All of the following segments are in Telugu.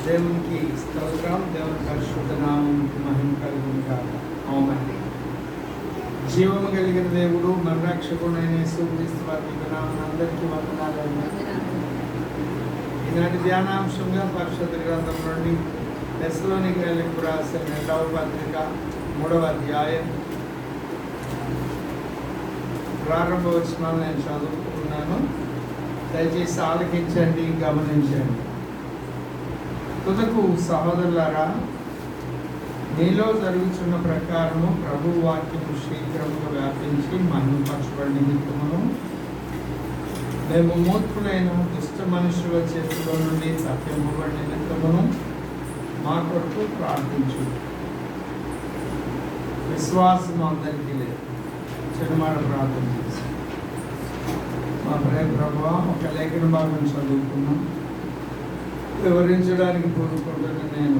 దేవునికి స్తోత్రం. దేవుని పరిశుద్ధ నామమునకు మహిమ కలుగును గాక. ఆమేన్. జీవము కలిగిన దేవుడు మన రక్షకుడైన యేసుక్రీస్తు వారి నామమున అందరికీ వందనాలు. ఈనాటి ధ్యానాంశంగా పరిశుద్ధ గ్రంథం నుండి తెస్సలోనికీయులకు రాసిన 2వ పత్రిక 3వ అధ్యాయం ప్రారంభ వచనాలు నేను చదువుతున్నాను. దయచేసి ఆలకించండి, గమనించండి. తుదకు సహోదరులారా, మీలో జరుగుతున్న ప్రకారము ప్రభు వాక్యము శీఘ్రముగా వ్యాపించి మహిమపరచబడి నిమిత్తమును మేము మూర్ఖులైన దుష్ట మనుషుల చేతిలో నుండి తప్పింపబడి నిమిత్తమును మా కొరకు ప్రార్థించు. విశ్వాసం అందరికీ లేదు. చిన్నమాట ప్రార్థన చేసి మా ప్రభువా, ఒక లేఖన భాగం చదువుకున్నాం. వివరించడానికి కోరుకుంటున్న నేను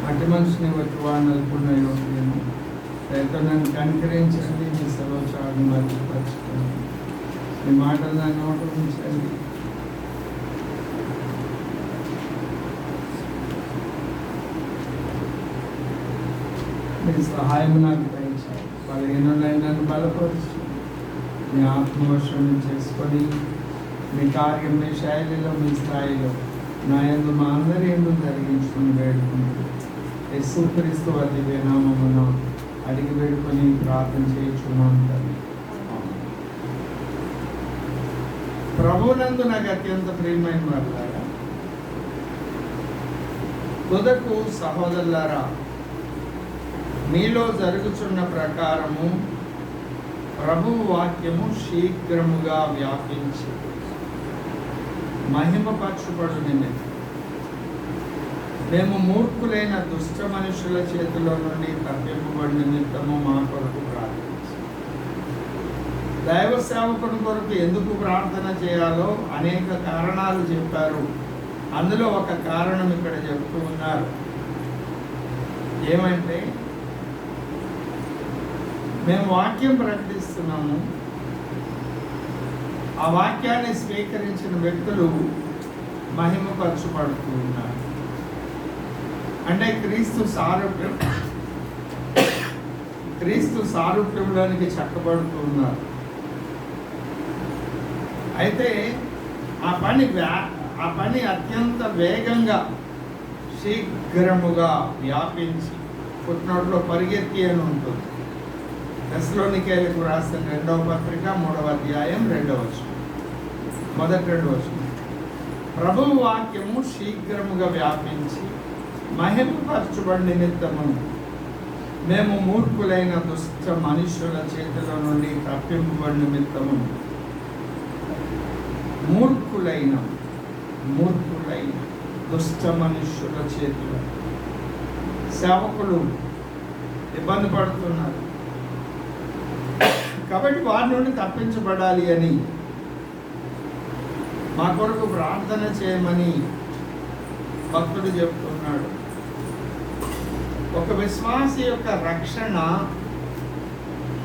మట్టి మనిషిని వచ్చి వాడిని అనుకున్నాను. రైతు నన్ను కనికరించండి, మీ సర్వచారాన్ని మర్చిపరచుకోండి, మీ మాటలు నన్ను నోట ఉంచండి. మీ సహాయం నాకు దయచేయండి. బలహీనులైన నన్ను బలపరుచు. మీ ఆత్మవర్షం చేసుకొని మీ కార్యం, మీ శైలిలో, మీ స్థాయిలో నా యందు మా అందరి యందు జరిగించుకుని వేడుకుంటూ యేసుక్రీస్తు వారి నామమున అడిగి వేడుకొని ప్రార్థన చేయించున్నాను. ప్రభువునందు నాకు అత్యంత ప్రియమైన వారులారా, తుదకు సహోదరులారా, మీలో జరుగుతున్న ప్రకారము ప్రభువు వాక్యము శీఘ్రముగా వ్యాపించి మహిమపరచబడు నిమిత్తము మేము మూర్ఖులైన దుష్ట మనుషుల చేతిలో నుండి తప్పింపబడి నిమిత్తము మా కొరకు ప్రార్థించు. దైవ సేవకుని కొరకు ఎందుకు ప్రార్థన చేయాలో అనేక కారణాలు చెప్పారు. అందులో ఒక కారణం ఇక్కడ చెప్తూ ఉన్నారు. ఏమంటే, మేము వాక్యం ప్రకటిస్తున్నాము. ఆ వాక్యాన్ని స్వీకరించిన వ్యక్తులు మహిమపరచబడుతూ ఉన్నారు. అంటే క్రీస్తు సారూప్యంలోనికి చక్కబడుతూ ఉన్నారు. అయితే ఆ పని అత్యంత వేగంగా శీఘ్రముగా వ్యాపించి పుట్టినట్లో పరిగెత్తి అని ఉంటుంది. తెస్సలోనికీయులకు రాసిన 2వ పత్రిక 3వ అధ్యాయం 2వ వచనం, మొదటి 2 వచనం. ప్రభువు వాక్యము శీఘ్రముగా వ్యాపించి మహిమపరచబడి నిమిత్తమును మేము మూర్ఖులైన దుష్ట మనుషుల చేతిలో నుండి తప్పింపబడి నిమిత్తమును మూర్ఖులైన దుష్ట మనుషుల చేతిలో సేవకులు ఇబ్బంది పడుతున్నారు. కాబట్టి వారి నుండి తప్పించబడాలి అని మా కొరకు ప్రార్థన చేయమని భక్తుడు చెప్తున్నాడు. ఒక విశ్వాసి యొక్క రక్షణ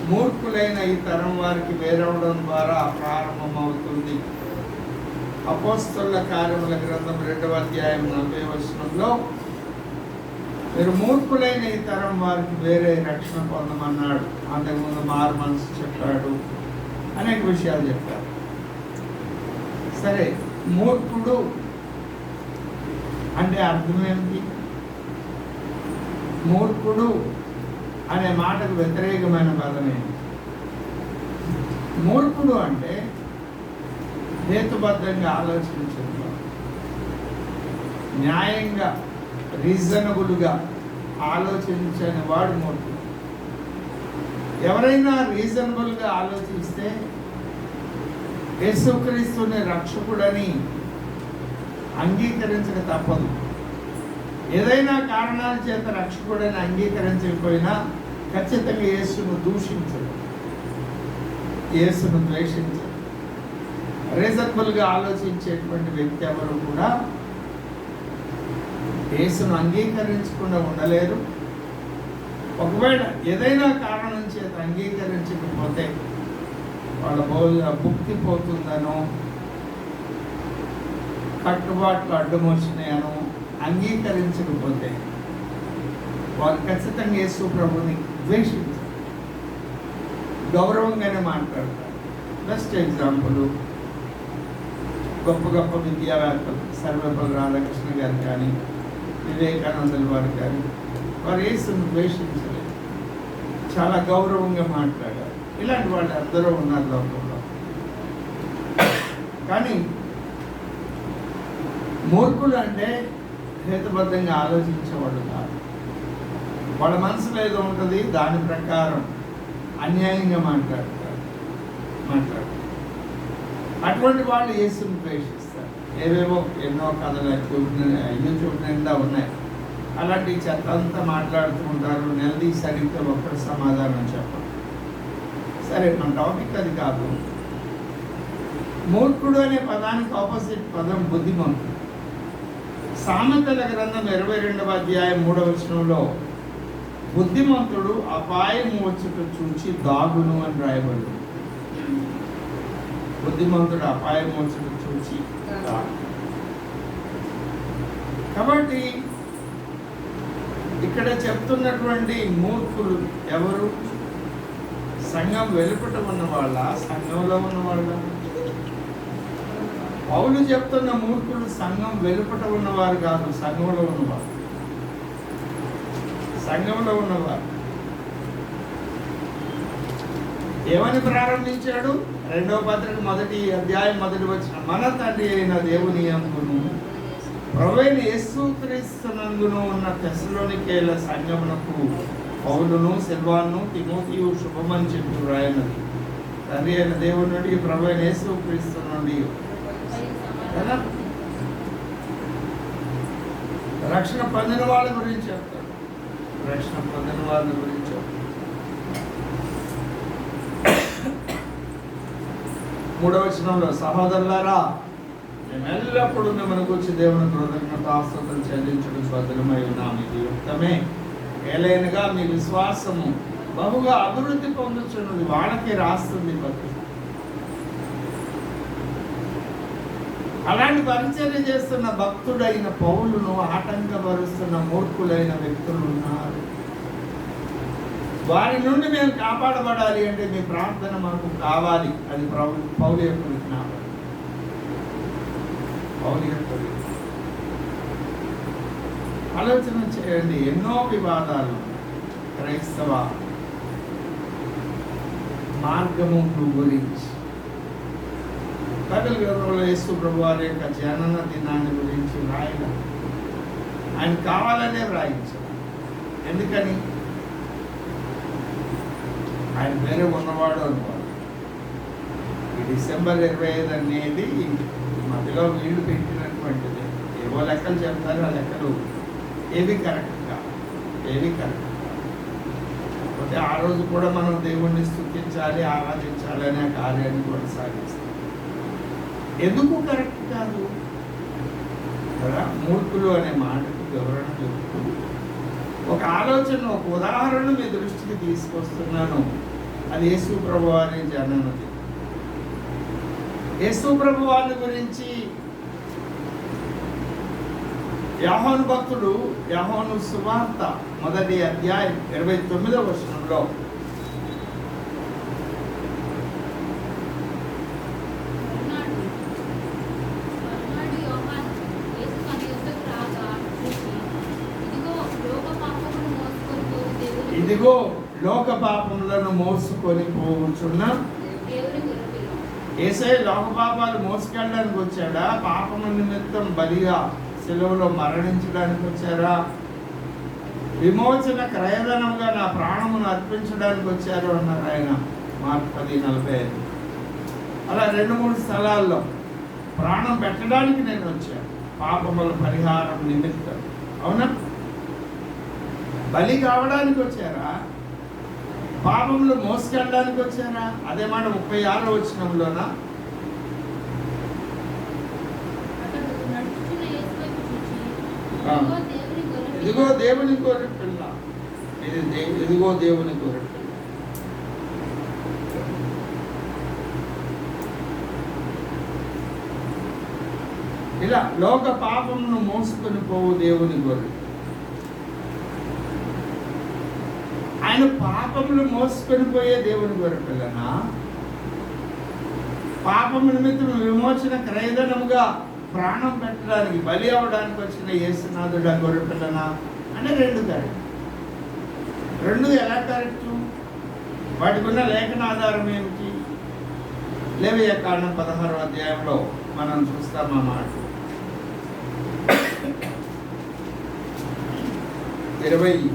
మూర్ఖులైన ఈ తరం వారికి వేరవడం ద్వారా ప్రారంభమవుతుంది. అపోస్తలుల కార్యముల గ్రంథం 2వ అధ్యాయం 40వ వచనంలో మీరు మూర్ఖులైన ఈ తరం వారికి వేరే రక్షణ పొందమన్నాడు. అంతకుముందు మారు మనసు చెప్పాడు, అనేక విషయాలు చెప్పారు. సరే, మూర్ఖుడు అంటే అర్థం ఏమిటి? మూర్ఖుడు అనే మాటకు వ్యతిరేకమైన పదమే. మూర్ఖుడు అంటే హేతుబద్ధంగా ఆలోచించడం, న్యాయంగా, రీజనబుల్గా ఆలోచించని వాడు మూర్ఖుడు. ఎవరైనా రీజనబుల్గా ఆలోచిస్తే యేసుక్రీస్తుని రక్షకుడని అంగీకరించక తప్పదు. ఏదైనా కారణాల చేత రక్షకుడని అంగీకరించకపోయినా ఖచ్చితంగా యేసును దూషించడు, యేసును ద్వేషించడు. రీజనబుల్గా ఆలోచించేటువంటి వ్యక్తి ఎవరు కూడా యేసును అంగీకరించకుండా ఉండలేరు. ఒకవేళ ఏదైనా కారణం చేత అంగీకరించకపోతే వాళ్ళ భుక్తి పోతుందనో కట్టుబాట్లు అడ్డం వచ్చినాయను అంగీకరించకపోతే వారు ఖచ్చితంగా యేసు ప్రభుని ద్వేషించారు, గౌరవంగానే మాట్లాడతారు. బెస్ట్ ఎగ్జాంపుల్ గొప్ప గొప్ప విద్యావేత్తలు సర్వేపల్లి రాధాకృష్ణ గారు కానీ వివేకానందుల వారు కానీ వారు యేసును ద్వేషించలేదు, చాలా గౌరవంగా మాట్లాడారు. ఇలాంటి వాళ్ళు అందరూ ఉన్నారు లోకంలో. కానీ మూర్ఖులు అంటే హేతుబద్ధంగా ఆలోచించేవాళ్ళు కాదు. వాళ్ళ మనసులో ఏదో ఉంటుంది, దాని ప్రకారం అన్యాయంగా మాట్లాడతారు. అటువంటి వాళ్ళు యేసుని ద్వేషిస్తారు. ఏవేవో ఎన్నో కథలు యూట్యూబ్ నిండా ఉన్నాయి. అలాంటి చెత్త అంతా మాట్లాడుతూ ఉంటారు. నిలదీసి అడిగితే ఒక్కటి సమాధానం చెప్పరు. సరే, మన టాపిక్ అది కాదు. మూర్ఖుడు అనే పదానికి ఆపోజిట్ పదం బుద్ధిమంతుడు. సామెతల గ్రంథం 22వ అధ్యాయం 3వ వచనంలో బుద్ధిమంతుడు అపాయము వచ్చుట చూచి దాగును అని రాయబడింది. బుద్ధిమంతుడు అపాయం వచ్చుట చూచి దాగు. కాబట్టి ఇక్కడ చెప్తున్నటువంటి మూర్ఖులు ఎవరు? సంఘం వెలుపట ఉన్నవాళ్ళ, సంఘంలో ఉన్నవాళ్ళ? పౌలు చెప్తున్న మూర్ఖులు సంఘం వెలుపట ఉన్నవారు కాదు, సంఘంలో ఉన్నవారు. సంఘంలో ఉన్నవారు. ఏమని ప్రారంభించాడు? 2వ పత్రిక 1వ అధ్యాయం 1వ వచనం, మన తండ్రి అయిన దేవుని యందును ప్రభువైన యేసుక్రీస్తునందును ఉన్న తెస్సలోనికేయుల సంఘమునకు పౌలును సిల్వాను తిమోతియు శుభమని చెప్పి వ్రాయనది. తండ్రి అయిన దేవుని నుండి ప్రభువైన యేసుక్రీస్తు నుండి రక్షణ పొందిన వాళ్ళ గురించి చెప్తాడు. రక్షణ పొందిన వాళ్ళ గురించి చెప్తాడు. 3వ వచనంలో, సహోదరులారా మేము ఎల్లప్పుడూ మిమ్మల్ని గురించి దేవుని కృతజ్ఞతాస్తుతులు చెల్లించడం బదులమై ఉన్నాము. ఇది యుక్తమే. ఏలైనగా మీ విశ్వాసము బహుగా అభివృద్ధి పొందుతున్నది. వాళ్ళకి రాస్తుంది పత్రిక. అలాంటి పరిచర్య చేస్తున్న భక్తుడైన పౌలును ఆటంకపరుస్తున్న మూర్ఖులైన వ్యక్తులు ఉన్నారు. వారి నుండి మేము కాపాడబడాలి అంటే మీ ప్రార్థన మాకు కావాలి. అది పౌలు యొక్క విజ్ఞాపన. పౌలు యొక్క ఆలోచన చేయండి. ఎన్నో వివాదాలు క్రైస్తవ మార్గము గురించి. బైబిల్ గ్రంథంలో యేసు ప్రభువారి యొక్క జనన దినాన్ని గురించి వ్రాయడం ఆయన కావాలనే వ్రాయించారు. ఎందుకని? ఆయన వేరే ఉన్నవాడు అనుకోవాలి. ఈ డిసెంబర్ 25 అనేది మధ్యలో వీళ్ళు పెట్టినటువంటిది. ఏవో లెక్కలు చెప్తారు, ఆ లెక్కలు ఏవి కరెక్ట్ కాదు. కాకపోతే ఆ రోజు కూడా మనం దేవుణ్ణి స్తుతించాలి, ఆరాధించాలి అనే కార్యాన్ని కొనసాగిస్తాం. ఎందుకు కరెక్ట్ కాదు కదా? మూర్ఖులు అనే మాటకు వివరణ చెబుతూ ఒక ఆలోచన, ఒక ఉదాహరణ మీ దృష్టికి తీసుకొస్తున్నాను. అది యేసు ప్రభువారి జననది. యేసు ప్రభువారి గురించి యోహాను భక్తుడు యోహాను సువార్త 1వ అధ్యాయం 29వ వచనంలో ఇదిగో లోక పాపములను మోసుకొని పోవచ్చున్న యేసయ్య లోక పాపాలు మోసుకెళ్ళడానికి వచ్చాడా? పాపము నిమిత్తం బలిగా శిలువలో మరణించడానికి వచ్చారా? విమోచన క్రయధనంగా నా ప్రాణమును అర్పించడానికి వచ్చారు అన్నారు ఆయన. మార్కు 10:45. అలా 2-3 స్థలాల్లో ప్రాణం పెట్టడానికి నేను వచ్చాను, పాపముల పరిహారం నిమిత్తం. అవునా? బలి కావడానికి వచ్చారా? పాపములు మోసుకెళ్ళడానికి వచ్చారా? అదే మాట 36వ వచనంలోనా? ఇదిగో దేవుని గొర్రె పిల్ల, ఇదిగో దేవుని గొర్రె పిల్ల. ఇలా లోక పాపమును మోసుకొని పోవు దేవుని గొర్రె. ఆయన పాపములు మోసుకొని పోయే దేవుని గొర్రె పిల్లనా, పాపము నిమిత్తం విమోచన క్రయధనముగా ప్రాణం పెట్టడానికి బలి అవడానికి వచ్చిన యేసునాథుడు ఆ గొర్రె పిల్లనా అంటే రెండు కరెక్ట్. రెండు ఎలా కరెక్టు? వాటికి ఉన్న లేఖన ఆధారం ఏమిటి? లేవియాకాండం 16వ అధ్యాయంలో మనం చూస్తాం ఆ మాట. 21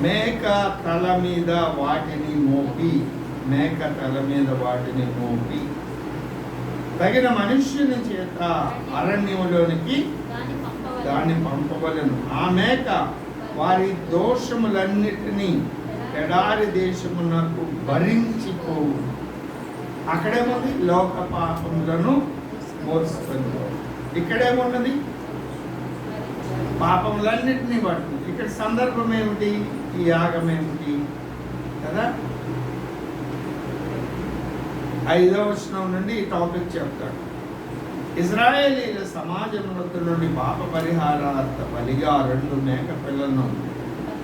మేక తల మీద వాటిని మోపి, మేక తల మీద వాటిని మోపి తగిన మనుష్యుని చేత అరణ్యములోనికి దాన్ని పంపవలను. ఆ మేక వారి దోషములన్నిటినీ ఎడారి దేశమునకు భరించిపోవు. అక్కడేముంది? లోక పాపములను మోసుకొని. ఇక్కడేమున్నది? పాపములన్నిటినీ పట్టు. ఇక్కడ సందర్భం ఏమిటి? ఈ యాగం ఏమిటి కదా? 5వ వచనం నుండి ఈ టాపిక్ చెప్తాడు. ఇశ్రాయేలీల సమాజంలో నుండి పాప పరిహారార్థ బలిగా 2 మేక పిల్లలను,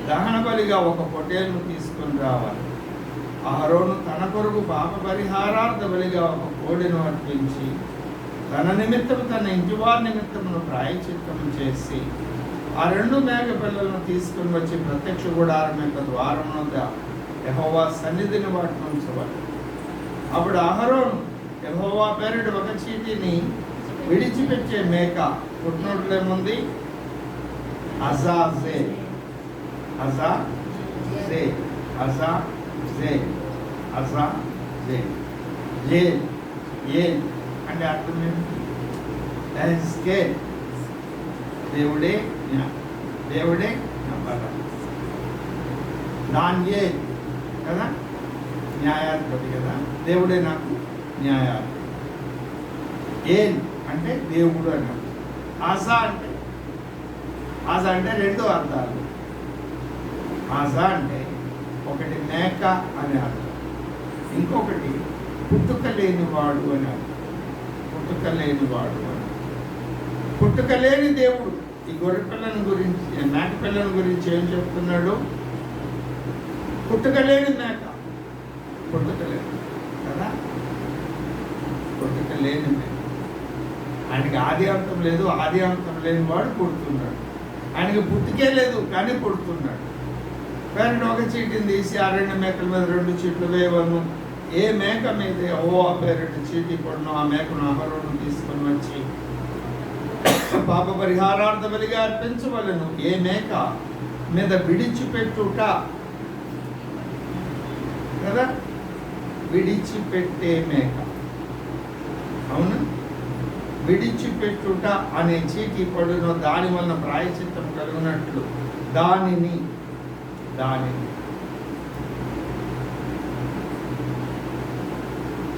దహన బలిగా 1 పొట్టేలును తీసుకొని రావాలి. అహరోను తన కొరకు పాప పరిహారార్థ బలిగా 1 కోడెను అర్పించి తన నిమిత్తం తన ఇంటివారి నిమిత్తమును ప్రాయశ్చిత్తము చేసి ఆ 2 మేక పిల్లలను తీసుకుని వచ్చి ప్రత్యక్ష గుడారం యొక్క ద్వారం వద్ద యెహోవా సన్నిధిని వాటిని ఉంచవాలి. అప్పుడు అహరోను యెహోవా పేరిట 1 చీటిని విడిచిపెట్టే మేక పుట్టినట్లు ఏముంది? అజాజే, అజాజే, అజాజే, అజాజే, ఏ ఏ అంటే అర్థం ఏంటి? దేవుడే దేవుడే దాన్యే కదా, న్యాయాధిపతి కదా, దేవుడే నాకు న్యాయాధిపతి. ఏం అంటే దేవుడు అన్నాడు. ఆశా అంటే 2 అర్థాలు. ఆశా అంటే ఒకటి మేక అనే అర్థం, ఇంకొకటి పుట్టుక లేనివాడు అని అర్థం. పుట్టుక లేనివాడు అని, పుట్టుక లేని దేవుడు. ఈ గొర్రె పిల్లని గురించి, మేక పిల్లని గురించి ఏం చెప్తున్నాడు? పుట్టుక లేని మేక, పుట్టుక లేదు కదా, పుట్టుక లేని మేక. ఆయనకి ఆది అంతం లేదు, ఆది అంతం లేని వాడు పుడుతున్నాడు. ఆయనకి పుట్టుకే లేదు కానీ పుడుతున్నాడు. పేరుడు 1 చీటిని తీసి ఆ 2 మేకల మీద 2 చీట్లు వేయవను. ఏ మేక మీద యెహోవా పేరిట చీటి పడును ఆ మేకను అహరోను తీసుకొని వచ్చి పాప పరిహారార్థ బలిగా అర్పించవలను. ఏ మేక మీద విడిచిపెట్టుట కదా, విడిచిపెట్టే మేక. అవును, విడిచిపెట్టుట అనే చీటి పడును, దాని వలన ప్రాయశ్చిత్తం కలుగునట్లు దానిని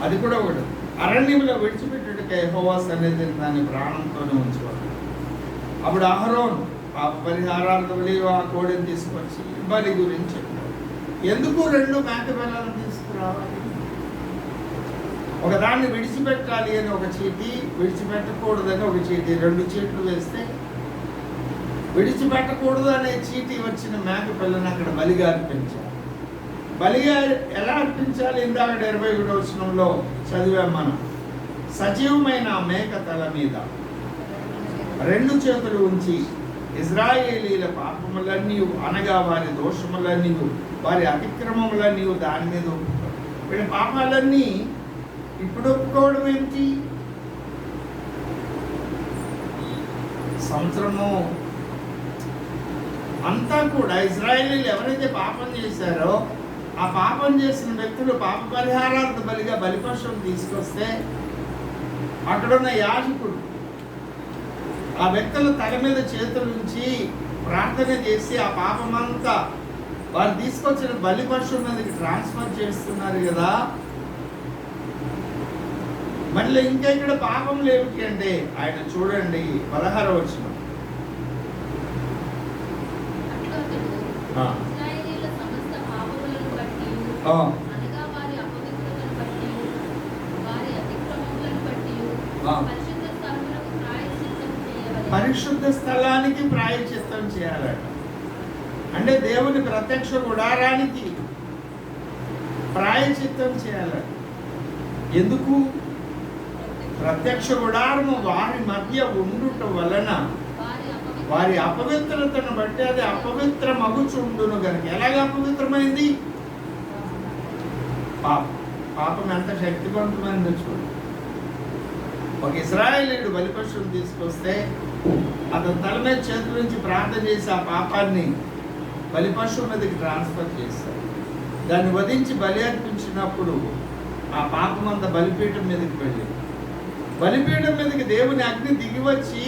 అది కూడా ఒకటి. అరణ్యంలో విడిచిపెట్టుటకే యెహోవా సన్నిధిని దాని ప్రాణంతోనే ఉంచుకోవాలి. అప్పుడు అహరోను పాప పరిహారార్థ బలి ఆ కోడెని తీసుకొచ్చి బలి గురించి చెప్పాడు. ఎందుకు 2 మేక పిల్లలను తీసుకురావాలి? ఒకదాన్ని విడిచిపెట్టాలి అని 1 చీటి, విడిచిపెట్టకూడదని 1 చీటి, 2 చీట్లు వేస్తే విడిచిపెట్టకూడదు అనే చీటి వచ్చిన మేక పిల్లని అక్కడ బలిగా అర్పించాలి. బలిగా ఎలా అర్పించాలి? ఇందాక 21వ వచనంలో చదివాం మనం. సజీవమైన మేక తల మీద 2 చేతులు ఉంచి ఇశ్రాయేలీల పాపములన్నీ అనగా వారి దోషములన్నీ, వారి అతిక్రమములన్నీ దాని మీద ఒప్పుకోవాలి. వీళ్ళ పాపాలన్నీ ఇప్పుడు ఒప్పుకోవడం ఏంటి? సంవత్సరము అంతా కూడా ఇశ్రాయేలీలు ఎవరైతే పాపం చేశారో ఆ పాపం చేసిన వ్యక్తులు పాప పరిహారార్థ బలిగా బలిపశువును తీసుకొస్తే అక్కడున్న యాజకుడు ఆ వ్యక్తుల తల మీద చేతుల నుంచి ప్రార్థన చేసి ఆ పాపమంతా వారు తీసుకొచ్చిన బలిపశువు మీదకి ట్రాన్స్ఫర్ చేస్తున్నారు కదా. మళ్ళీ ఇంకా ఇక్కడ పాపం ఏమిటి అంటే ఆయన చూడండి 16వ వచనం. పరిశుద్ధ స్థలానికి ప్రాయశ్చిత్తం చేయాలట. అంటే దేవుని ప్రత్యక్ష గుడారానికి ప్రాయశ్చిత్తం చేయాలట. ఎందుకు? ప్రత్యక్ష గుడారము వారి మధ్య ఉండుట వలన వారి అపవిత్రతను బట్టి అది అపవిత్రమగుచుండును గనుక. ఎలాగ అపవిత్రమైంది? పాపం ఎంత శక్తివంతమైందో చూడు. ఒక ఇశ్రాయేలీయుడు బలిపశువును తీసుకొస్తే అతను తల మీద చేతుల నుంచి ప్రార్థన చేసి ఆ పాపాన్ని బలిపశువు మీదకి ట్రాన్స్ఫర్ చేశారు. దాన్ని వధించి బలి అర్పించినప్పుడు ఆ పాపం అంతా బలిపీఠం మీదకి వెళ్ళింది. బలిపీఠం మీదకి దేవుని అగ్ని దిగి వచ్చి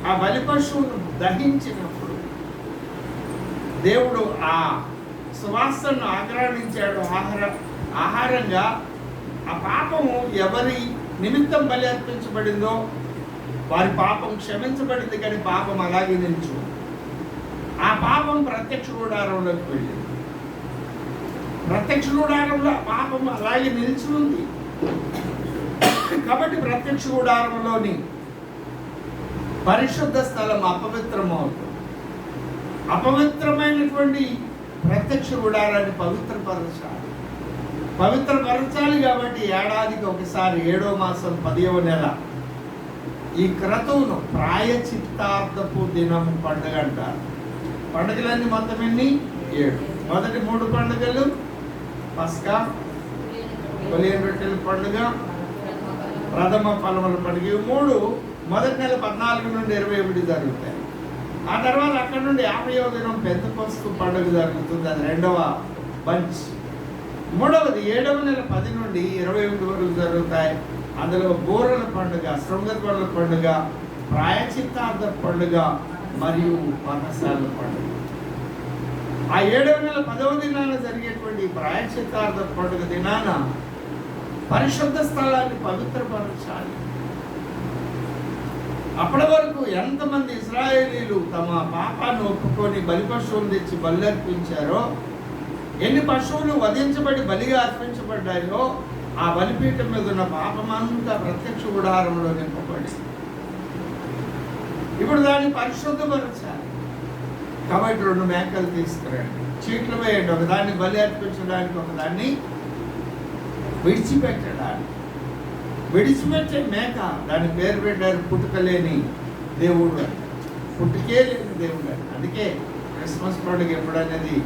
ఆ బలిపశువును దహించినప్పుడు దేవుడు ఆ సువాసనను ఆగ్రహించాడు. ఆహారంగా ఆ పాపము ఎవరి నిమిత్తం బలి అర్పించబడిందో వారి పాపం క్షమించబడింది, కానీ పాపం అలాగే నిలిచు. ఆ పాపం ప్రత్యక్ష గుడారంలోకి వెళ్ళింది. ప్రత్యక్ష గుడారంలో పాపం అలాగే నిలిచి ఉంది. కాబట్టి ప్రత్యక్ష గుడారంలోని పరిశుద్ధ స్థలం అపవిత్రమవుతుంది. అపవిత్రమైనటువంటి ప్రత్యక్ష గుడారాన్ని పవిత్రపరచాలి కాబట్టి ఏడాదికి ఒకసారి 7వ మాసం 10వ నెల ఈ క్రతువును ప్రాయచిత్తార్థపు దినం పండుగ అంటారు. పండుగలన్నీ మొత్తం ఎన్ని? 7. మొదటి 3 పండుగలు పస్కా, బలియని రొట్టెల పండుగ, ప్రథమ ఫలముల పండుగ. ఇవి 3 మొదటి నెల 14 నుండి 21 జరుగుతాయి. ఆ తర్వాత అక్కడ నుండి 50వ దినం పెంతెకొస్తు పండుగ జరుగుతుంది. అది 2వ బంచ్. 3వది 7వ నెల 10 నుండి 21 వరకు జరుగుతాయి. అందులో బూరల పండుగ, శృంగపల్ల పండుగ, ప్రాయచిత్తార్థ పండుగ మరియు పనసాల పండుగ. ఆ 7వ నెల 10వ దినాన జరిగేటువంటి ప్రాయచిత్తార్థ పండుగ దినాన పరిశుద్ధ స్థలాన్ని పవిత్రపరచాలి. అప్పటి వరకు ఎంతమంది ఇశ్రాయేలీలు తమ పాపాన్ని ఒప్పుకొని బలి పశువులు తెచ్చి బలి అర్పించారో, ఎన్ని పశువులు వధించబడి బలిగా అర్పించబడ్డాయో ఆ బలిపీఠం మీద ఉన్న పాపమంతా ప్రత్యక్ష గుడారంలో నింపబడి ఇప్పుడు దాన్ని పరిశుద్ధపరచాలి. కాబట్టి 2 మేకలు తీసుకురండి, చీట్లు వేయండి. ఒకదాన్ని బలి అర్పించడానికి, ఒకదాన్ని విడిచిపెట్టడానికి. విడిచిపెట్టే మేక, దాని పేరు పెట్టారు పుట్టుకలేని దేవుడు అని. పుట్టుకే లేని దేవుడు అని. అందుకే క్రిస్మస్ పండుగ ఎప్పుడనేది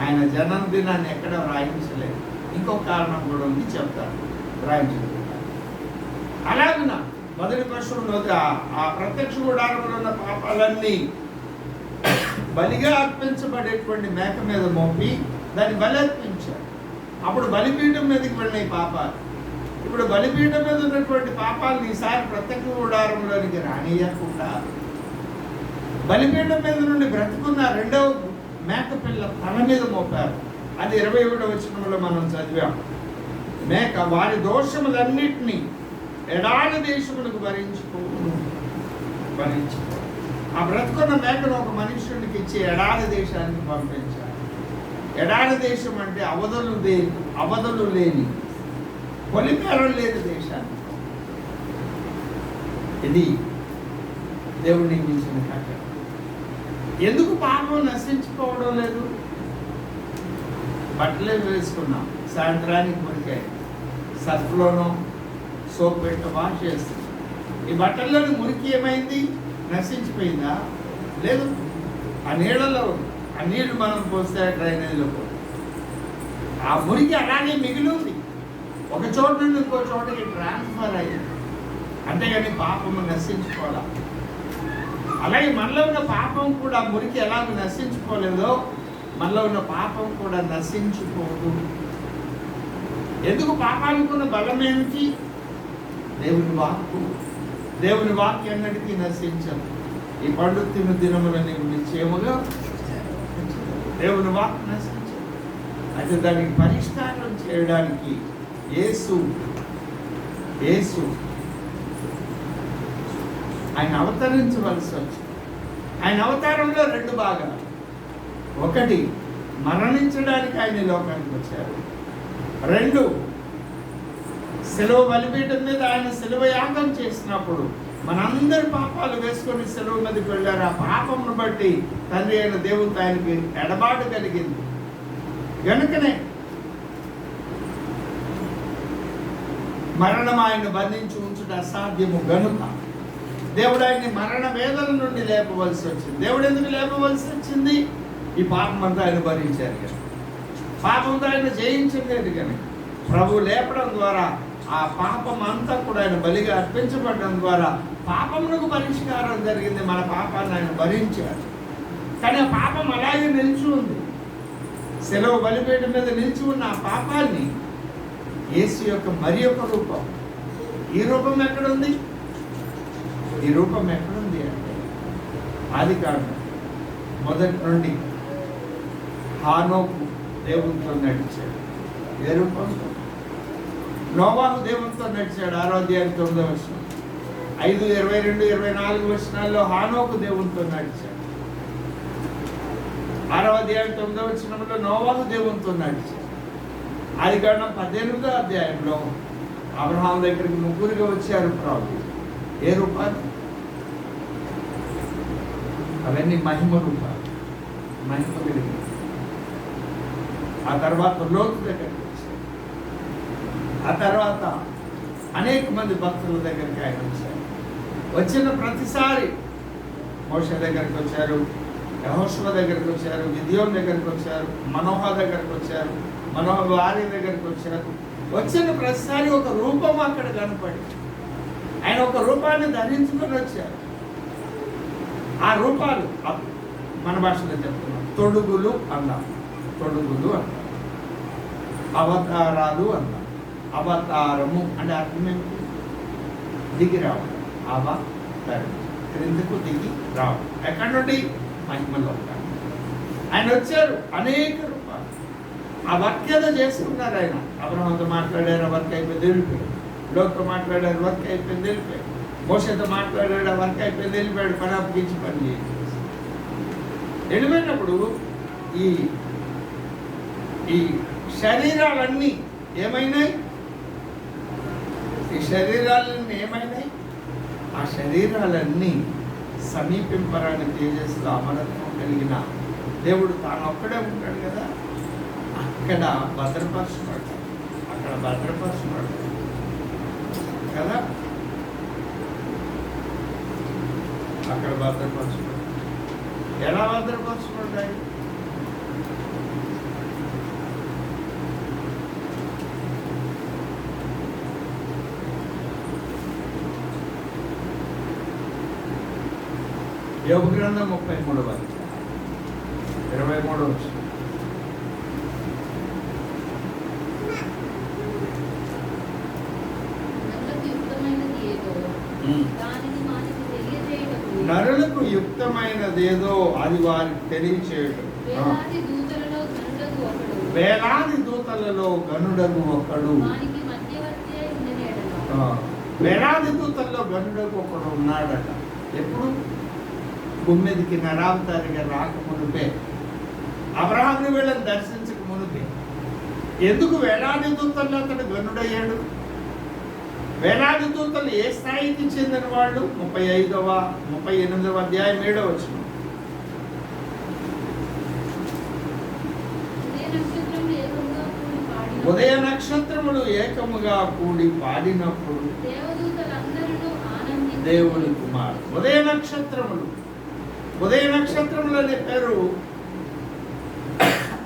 ఆయన జన్మదినాన్ని ఎక్కడ వ్రాయించలేదు. ఇంకొక కారణం కూడా ఉంది, చెప్తారు. వ్రాయించలేదు. అలాగున మొదటి పశువును ఆ ప్రత్యక్ష గుడారంలో ఉన్న పాపాలన్నీ బలిగా అర్పించబడేటువంటి మేక మీద మోపి దాన్ని బలి అర్పించారు. అప్పుడు బలిపీఠం మీదకి వెళ్ళినాయి పాపాలు. ఇప్పుడు బలిపీఠం మీద ఉన్నటువంటి పాపాలను ఈసారి ప్రత్యక్ష గుడారంలోనికి రానియకుండా బలిపీఠం మీద నుండి బ్రతుకున్న 2వ మేక పిల్ల తల మీద మోపారు. అది 21వ వచనంలో మనం చదివాం. మేక వారి దోషములన్నిటినీ ఎడారి దేశములకు భరించుకో. ఆ బ్రతుకున్న మేకను ఒక మనుష్యునికి ఇచ్చి ఎడారి దేశానికి పంపించారు. ఎడారి దేశం అంటే అవధులు లేని పొలిమేరం లేని దేశాన్ని. ఇది దేవుడు నియమించిన కథ. ఎందుకు పాపం నశించుకోవడం లేదు? బట్టలే వేసుకున్నాం, సాయంత్రానికి మురికాయి, సర్ఫ్లోనో సోప్ పెట్టి వాష్ చేస్తున్నాం. ఈ బట్టల్లోని మురికి ఏమైంది? నశించిపోయిందా? లేదు. ఆ నీళ్ళలో ఆ నీళ్లు మనం పోస్తే డ్రైనేజ్లో పోతే ఆ మురికి అలాగే మిగిలి ఉంది. ఒక చోట నుండి ఇంకో చోటకి ట్రాన్స్ఫర్ అయ్యింది. అంతేగాని పాపము నశించుకోవాలి. అలాగే మనలో ఉన్న పాపం కూడా మురికి ఎలాగ నశించుకోలేదో మనలో ఉన్న పాపం కూడా నశించుకోదు. ఎందుకు? పాపానికున్న బలం ఏమిటి? దేవుని వాక్కు. దేవుని వాక్యం అన్నిటికీ నశించదు. ఈ పండు తిను దినములు నీవు నిశ్చయముగా దేవుని వాక్కు నశించదు. అయితే దానికి పరిష్కారం చేయడానికి యేసు యేసు ఆయన అవతరించవలసి వచ్చింది. ఆయన అవతారంలో 2 భాగాలు. ఒకటి, మరణించడానికి ఆయన లోకానికి వచ్చారు. 2, శిలువ బలిపీఠం మీద ఆయన శిలువ యాగం చేసినప్పుడు మనందరి పాపాలు వేసుకొని శిలువ మీదకి వెళ్ళారు. ఆ పాపమును బట్టి తండ్రి అయిన దేవుడు ఆయనకి ఎడబాటు కలిగింది. గనుకనే మరణం ఆయన బంధించి ఉంచుట అసాధ్యము గనుక దేవుడు ఆయన్ని మరణ వేదన నుండి లేపవలసి వచ్చింది. దేవుడు ఎందుకు లేపవలసి వచ్చింది? ఈ పాపం అంతా ఆయన భరించారు కనుక, పాపంతో ఆయన జయించలేదు కనుక ప్రభు లేపడం ద్వారా ఆ పాపం అంతా కూడా ఆయన బలిగా అర్పించబడడం ద్వారా పాపమునకు పరిష్కారం జరిగింది. మన పాపాన్ని ఆయన భరించారు. కానీ ఆ పాపం అలాగే నిలిచి ఉంది. సెలవు బలిపీఠం మీద నిలిచి ఉన్న ఆ పాపాన్ని యేసు యొక్క మరి ఒక రూపం, ఈ రూపం ఎక్కడుంది? ఈ రూపం ఎక్కడుంది అంటే ఆదికాండం మొదటి నుండి హానోకు దేవునితో నడిచాడు. ఏ రూపంతో? నోవాహు దేవునితో నడిచాడు. 6వ అధ్యాయం 9వ వచనం, 5, 22, 24 వచనాల్లో హానోకు దేవునితో నడిచాడు. 6వ అధ్యాయం 9వ వచనంలో నోవాహు దేవునితో నడిచాడు. ఆదికాండం 18వ అధ్యాయంలో అబ్రహాం దగ్గరికి 3 వచ్చారు ప్రభు. ఏ రూపాలు? అవన్నీ మహిమ రూపాలు, మహిమ కలిగి. ఆ తర్వాత లోతు దగ్గరికి వచ్చారు. ఆ తర్వాత అనేక మంది భక్తుల దగ్గరికి ఆయన వచ్చారు. వచ్చిన ప్రతిసారి మోషే దగ్గరికి వచ్చారు, యెహోషువ దగ్గరికి వచ్చారు, గిద్యోను దగ్గరికి వచ్చారు, మనోహ దగ్గరికి వచ్చారు, మనోహ వారి దగ్గరికి వచ్చారు. వచ్చిన ప్రతిసారి ఒక రూపం అక్కడ కనపడి ఆయన ఒక రూపాన్ని ధరించుకొని వచ్చారు. ఆ రూపాలు మన భాషలో చెప్తున్నాం, తొడుగులు అన్నాం. తొడుగులు అన్నాం, అవతారాలు అన్నాం. అవతారము అంటే అర్థం ఏమిటి? దిగి రావడం. అవతారం క్రిందకు దిగి రావడం. ఎక్కడి నుండి? మహిమలో. ఆయన వచ్చారు అనేక రూపాలు. ఆ వర్క్ ఏదో చేసుకున్నారు. ఆయన అబ్రహాంతో మాట్లాడారు, ఆ వర్క్ అయిపోయింది, వెళ్ళిపోయాడు. లోతో మాట్లాడారు, వర్క్ అయిపోయింది, వెళ్ళిపోయాడు. మోషేతో మాట్లాడాడు, ఆ వర్క్ అయిపోయింది, వెళ్ళిపోయాడు. పని అప్పగించి పని చేసి వెళ్ళిపోయినప్పుడు ఈ శరీరాలన్నీ ఏమైనాయి? ఈ శరీరాలన్నీ ఏమైనాయి? ఆ శరీరాలన్నీ సమీపింపరాని తేజస్సులో అమరత్వం కలిగిన దేవుడు తాను ఒక్కడే ఉంటాడు కదా, అక్కడ భద్రపరచబడ్డాడు. అక్కడ భద్రపరచబడ్డాడు కదా, అక్కడ భద్రపరచబడ్డాడు. ఎలా భద్రపరచబడ్డాయి? యోబు గ్రంథం 33వ అధ్యాయం 23వ వచనం. నరులకు యుక్తమైనదేదో అది వారికి తెలియచేయడం. వేలాది దూతలలో గనుడగు ఒకడు. వేలాది దూతల్లో గనుడగు ఒకడు ఉన్నాడట. ఎప్పుడు? భూమి మీదకి నరావతారిగా రాకమునుపే, అబ్రహాముని వీళ్ళని దర్శించక మునుపే. ఎందుకు వేలాది దూతల్లో అతడు గనుడయ్యాడు? వేలాది దూతలు ఏ స్థాయికి చెందిన వాళ్ళు? 38వ అధ్యాయం 7వ వచనం. ఉదయ నక్షత్రములు ఏకముగా కూడి పాడినప్పుడు దేవుని కుమారుడు. ఉదయ నక్షత్రములు, ఉదయ నక్షత్రములు అనే పేరు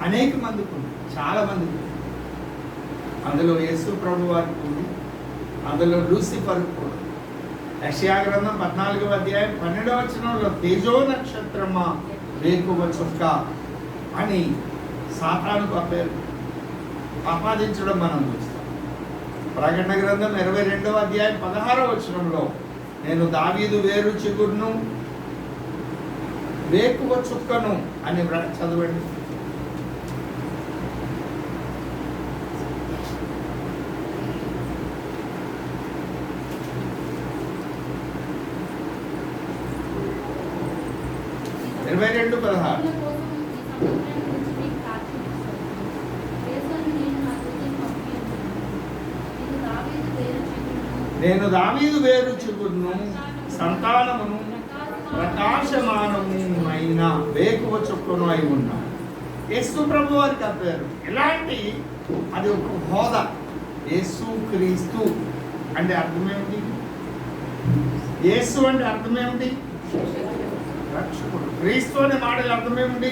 అనేక మందికి ఉంది, చాలా మందికి. అందులో యేసు ప్రభు వారికి ఉంది, అందులో లూసిఫర్ కూడా. యెషయా గ్రంథం 14వ అధ్యాయం 12వ వచనంలో తేజో నక్షత్రమా వేకువ చుక్క అని సాతానుకు ఆ పేరు ఆపాదించడం మనం చూస్తాం. ప్రకటన గ్రంథం 22వ అధ్యాయం 16వ వచనంలో నేను దావీదు వేరు చిగురును వేకువ చుక్కను అని చదవండి. 22:16. నేను దావీదు వేరు చిగురును, సంతానమును, ప్రకాశమానమైన వేకువ చుక్కను అయి ఉన్నాను. యేసు ప్రభు వారికి ఆ పేరు. ఇలాంటి అది ఒక హోదా. యేసు క్రీస్తు అంటే అర్థం ఏమిటి? యేసు అంటే అర్థం ఏమిటి? రక్షకుడు. క్రీస్తు అనే మాటల అర్థం ఏమిటి?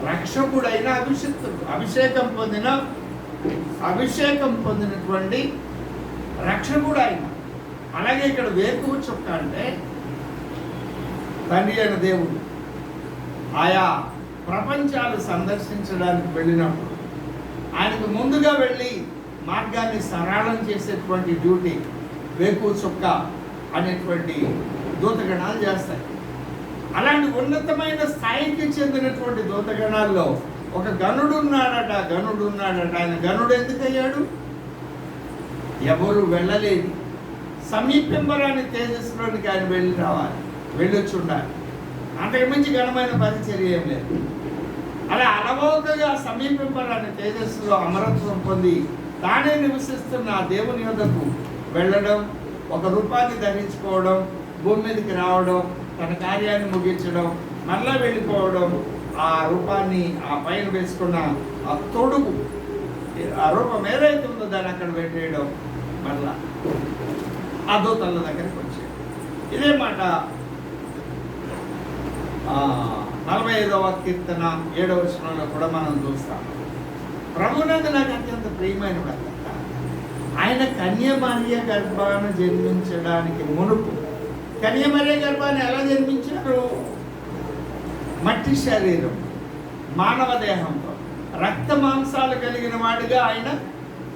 రక్షకుడైన అభిషిక్తుడు, అభిషేకం పొందినటువంటి రక్షకుడు ఆయన. అలాగే ఇక్కడ వేకువ చుక్క అంటే తండ్రి అయిన దేవుడు ఆయా ప్రపంచాలు సందర్శించడానికి వెళ్ళినప్పుడు ఆయనకు ముందుగా వెళ్ళి మార్గాన్ని సరళం చేసేటువంటి డ్యూటీ వేకువ చుక్క అనేటువంటి దూతగణాలు చేస్తాయి. అలాంటి ఉన్నతమైన స్థాయికి చెందినటువంటి దూతగణాల్లో ఒక గణుడు ఉన్నాడట. ఆయన గణుడు ఎందుకయ్యాడు? ఎవరు వెళ్ళలేదు. సమీపింపరాని తేజస్సులోనికి ఆయన వెళ్ళొచ్చి ఉండాలి. అంతకు మించి ఘనమైన పరిచర్య ఏం లేదు. అలా అలవోకగా సమీపింపరాని తేజస్సులో అమరత్వం పొంది తానే నివసిస్తున్న ఆ దేవుని యొద్దకు వెళ్ళడం, ఒక రూపాన్ని ధరించుకోవడం, భూమి మీదకి రావడం, తన కార్యాన్ని ముగించడం, మళ్ళా వెళ్ళిపోవడం, ఆ రూపాన్ని ఆ పైన వేసుకున్న ఆ తొడుగు, ఆ రూపం ఏదైతే ఉందో దాన్ని అక్కడ పెట్టేయడం, మళ్ళా ఆ దూతల దగ్గరికి వచ్చాడు. ఇదే మాట 45వ కీర్తన 7వ వచనంలో కూడా మనం చూస్తాం. ప్రభునందు నాకు అత్యంత ప్రియమైన భర్త ఆయన కన్యమర్య గర్భాన జన్మించడానికి మునుపు, కన్యమర్య గర్భాన్ని ఎలా జన్మించారు? మట్టి శరీరం, మానవ దేహంతో, రక్త మాంసాలు కలిగిన వాడిగా ఆయన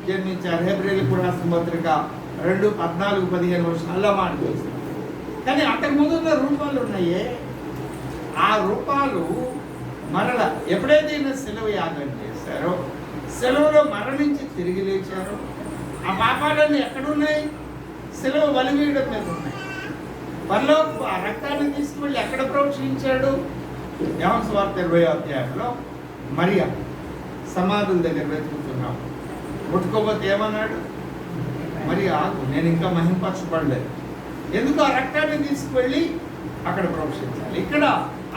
జన్మించారు. హెబ్రీయులకు రాసిన పత్రిక 2:14-15 వచనాల్లో మాట చూస్తాం. కానీ అంతకుముందు ఉన్న రూపాలు ఉన్నాయే, ఆ రూపాలు మరల ఎప్పుడైతే ఈయన సెలవు యాగం చేశారో, సెలవులో మరణించి తిరిగి లేచారో, ఆ పాపాలన్నీ ఎక్కడున్నాయి? సెలవు బలివీయడం మీద ఉన్నాయి. పనిలో ఆ రక్తాన్ని తీసుకువెళ్ళి ఎక్కడ ప్రోక్షించాడు? యోహాను సువార్త 20వ అధ్యాయంలో మరియా సమాధుల దగ్గర వెతుకుతున్నాం. ముట్టుకోబోతే ఏమన్నాడు? మరి ఆగు, నేను ఇంకా మహింపరచబడలేదు. ఎందుకు? ఆ రక్తాన్ని తీసుకువెళ్ళి అక్కడ ప్రోక్షించాలి. ఇక్కడ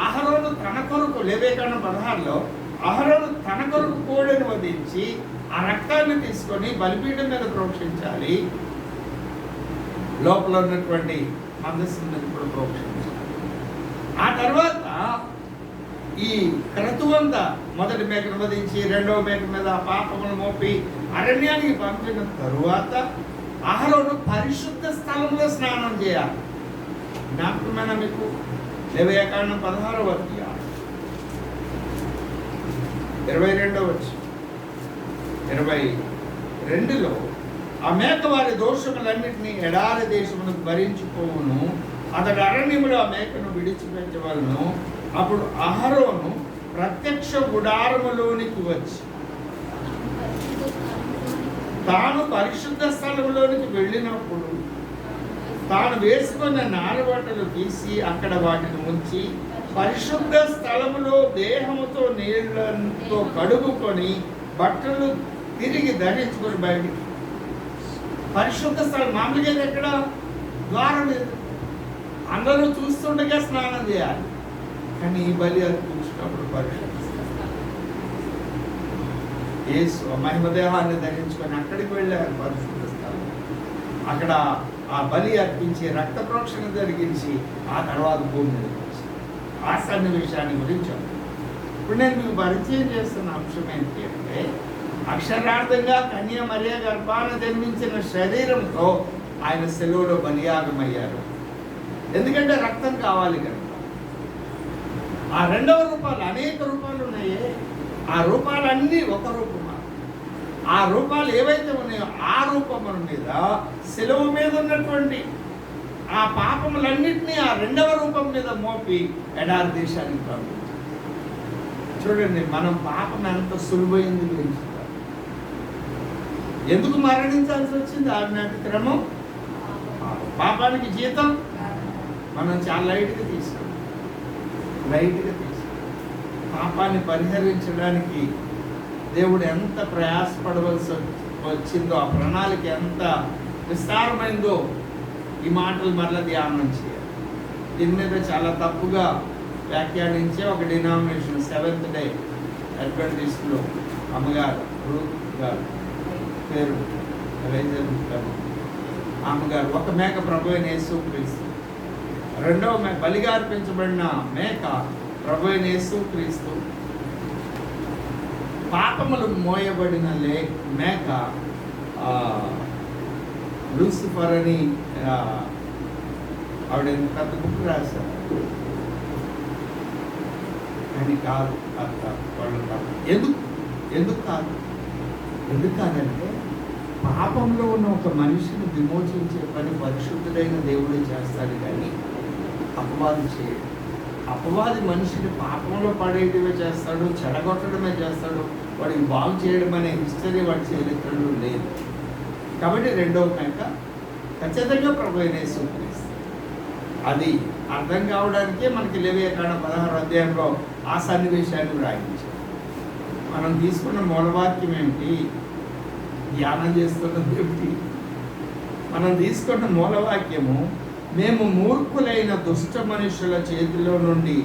అహరోను తన కొరకు, లేవేకాండం 16లో అహరోను తన కొరకు కోడెను వధించి ఆ రక్తాన్ని తీసుకొని బలిపీఠం మీద ప్రోక్షించాలి. లోపల ఉన్నటువంటి మందస్సు మీద కూడా ప్రోక్షించాలి. ఆ తర్వాత ఈ క్రతువంతా మొదటి మేకను వధించి రెండవ మేక మీద ఆ పాపమును మోపి అరణ్యానికి పంపిన తరువాత అహరోను పరిశుద్ధ స్థలంలో స్నానం చేయాలి. జ్ఞాపకమైన మీకు లేవియాకాండం 16వ అధ్యాయం 22వ వచనం 22లో ఆ మేక వారి దోషములన్నింటినీ ఎడారి దేశమునకు భరించుకోవును, అతడు అరణ్యములో ఆ మేకను విడిచిపెట్టవలను. అప్పుడు అహరోను ప్రత్యక్ష గుడారములోనికి వచ్చి తాను పరిశుద్ధ స్థలంలోనికి వెళ్ళినప్పుడు తాను వేసుకున్న నాలుబట్టలు తీసి అక్కడ వాటిని ఉంచి పరిశుద్ధ స్థలములో దేహముతో నీళ్లతో కడుగుకొని బట్టలు తిరిగి ధరించుకొని బయటికి. పరిశుద్ధ స్థలం మామూలుగా ఎక్కడ? ద్వారం లేదు, అందరూ చూస్తుండగా స్నానం చేయాలి. కానీ ఈ బలి అర్పించినప్పుడు పరిశుద్ధ యేసు మహిమదేహాన్ని ధరించుకొని అక్కడికి వెళ్ళారు. పరిశుద్ధ స్థలం అక్కడ ఆ బలి అర్పించి రక్త ప్రోక్షణ జరిగించి ఆ తర్వాత భూమి మీదకి వచ్చి ఆ సన్నివేశాన్ని గురించి ఇప్పుడు నేను మీకు పరిచయం చేస్తున్న అంశం ఏంటి అంటే, అక్షరార్థంగా కన్యమర్య గర్భాన జన్మించిన శరీరంతో ఆయన సెలవులో బలియాగమయ్యారు. ఎందుకంటే రక్తం కావాలి కనుక. ఆ రెండవ రూపాలు, అనేక రూపాలు ఉన్నాయే, ఆ రూపాలన్నీ ఒక రూపమా? ఆ రూపాలు ఏవైతే ఉన్నాయో ఆ రూపముల మీద, సెలవు మీద ఉన్నటువంటి ఆ పాపములన్నింటినీ ఆ రెండవ రూపం మీద మోపి ఎడారి దేశానికి పంపించారు. చూడండి, మనం పాపం ఎంత సులువైంది గురించి, ఎందుకు మరణించాల్సి వచ్చింది? ఆజ్ఞాకి క్రమం, పాపానికి జీతం మనం చాలా లైట్గా తీసుకున్నాం. లైట్గా తీసుకుంటాం. పాపాన్ని పరిహరించడానికి దేవుడు ఎంత ప్రయాసపడవలసి వచ్చిందో, ఆ ప్రణాళిక ఎంత విస్తారమైందో ఈ మాటలు మరలా ధ్యానం చేయాలి. దీని మీద చాలా తప్పుగా వ్యాఖ్యానించే ఒక డినామినేషన్ సెవెంత్ డే అడ్వెంటిస్ట్లో అమ్మగారు రూత్ గారు పేరు అమ్మగారు, ఒక మేక ప్రభు అయిన యేసుక్రీస్తు, రెండవ మేక బలిగా అర్పించబడిన మేక ప్రభు అయిన యేసుక్రీస్తు, పాపములు మోయబడిన మేక లూసిఫర్ అని ఆవిడ పెద్ద బుక్ రాశారు. అని కాదు అర్థ వాళ్ళు కాదు. ఎందుకు కాదంటే పాపంలో ఉన్న ఒక మనిషిని విమోచించే పని పరిశుద్ధుడైన దేవుడే చేస్తాడు, కానీ అపవాది చేయడు. అపవాది మనిషిని పాపంలో పడేయడమే చేస్తాడు, చెడగొట్టడమే చేస్తాడు. వాడికి బాగు చేయడం అనే హిస్టరీ వాడి చరిత్రలో లేదు. కాబట్టి రెండవ మేక ఖచ్చితంగా ప్రభు అయిన యేసుక్రీస్తు. అది అర్థం కావడానికే మనకి లేవియాకాండ 16వ అధ్యాయంలో ఆ సన్నివేశాన్ని వ్రాయించారు. మనం తీసుకున్న మూలవాక్యం ఏమిటి, ధ్యానం చేస్తున్నది ఏమిటి? మనం తీసుకున్న మూలవాక్యము, మేము మూర్ఖులైన దుష్ట మనుషుల చేతిలో నుండి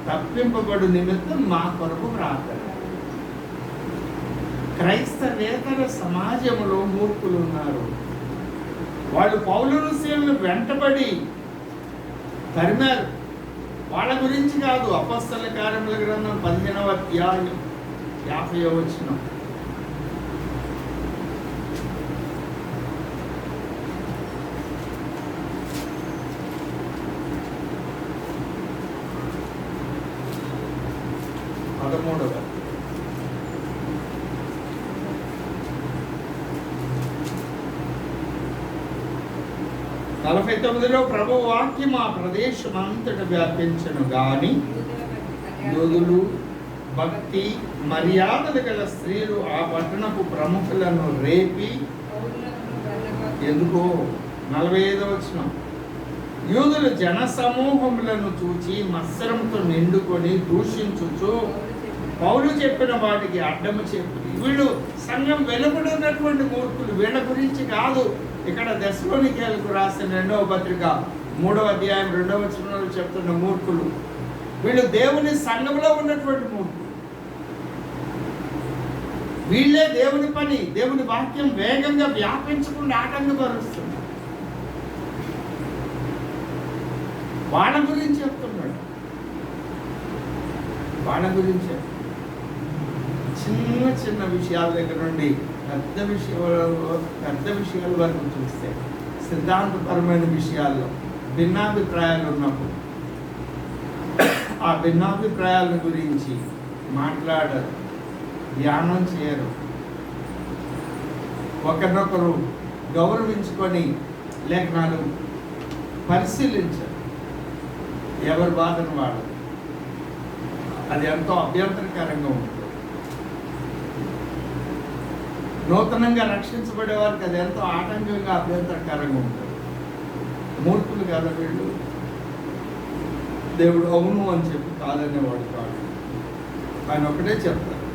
తప్పింపబడు నిమిత్తం మా కొరకు ప్రార్థన. క్రైస్తవేతర సమాజంలో మూర్ఖులు ఉన్నారు. వాళ్ళు పౌలును శీలను వెంటబడి తరిమారు. వాళ్ళ గురించి కాదు. అపొస్తలుల కార్యముల గ్రంథం 15వ అధ్యాయం 50వ వచనం. పదమూడవ 49లో ప్రభు వాక్యం ఆ ప్రదేశం అంతటా వ్యాపించను గాని యోధులు భక్తి మర్యాదలు గల స్త్రీలు ఆ పట్టణపు ప్రముఖులను రేపి, ఎందుకో 45వ వచనం, యూదులు జన సమూహములను చూచి మత్సరంతో నిండుకొని దూషించుచు పౌలు చెప్పిన వాటికి అడ్డము చెప్పి. వీళ్ళు సంఘం వెలుబడి ఉన్నటువంటి మూర్ఖులు. వీళ్ళ గురించి కాదు ఇక్కడ దెస్సలోనికీయులకు రాసిన 2వ పత్రిక 3వ అధ్యాయం 2వ వచనంలో చెప్తున్న మూర్ఖులు. వీళ్ళు దేవుని సంఘంలో ఉన్నటువంటి మూర్ఖులు. వీళ్ళే దేవుని పని, దేవుని వాక్యం వేగంగా వ్యాపించకుండా ఆటంకపరుస్తున్నారు. వాళ్ళ గురించి చెప్తున్నాడు. వాళ్ళ గురించి చిన్న చిన్న విషయాల దగ్గర నుండి పెద్ద విషయాల వరకు చూస్తే, సిద్ధాంతపరమైన విషయాల్లో భిన్నాభిప్రాయాలు ఉన్నప్పుడు ఆ భిన్నాభిప్రాయాల గురించి మాట్లాడరు, ధ్యానం చేయరు, ఒకరినొకరు గౌరవించుకొని లేఖనాలు పరిశీలించరు, ఎవరి బాధను వాడరు. అది ఎంతో అభ్యంతరకరంగా ఉంటుంది. నూతనంగా రక్షించబడే వారికి అది ఎంతో ఆటంకంగా అభ్యంతరకరంగా ఉంటుంది. మూర్ఖులు కదా వీళ్ళు. దేవుడు అవును అని చెప్పి కాదనేవాడు కాదు. ఆయన ఒకటే చెప్తారు,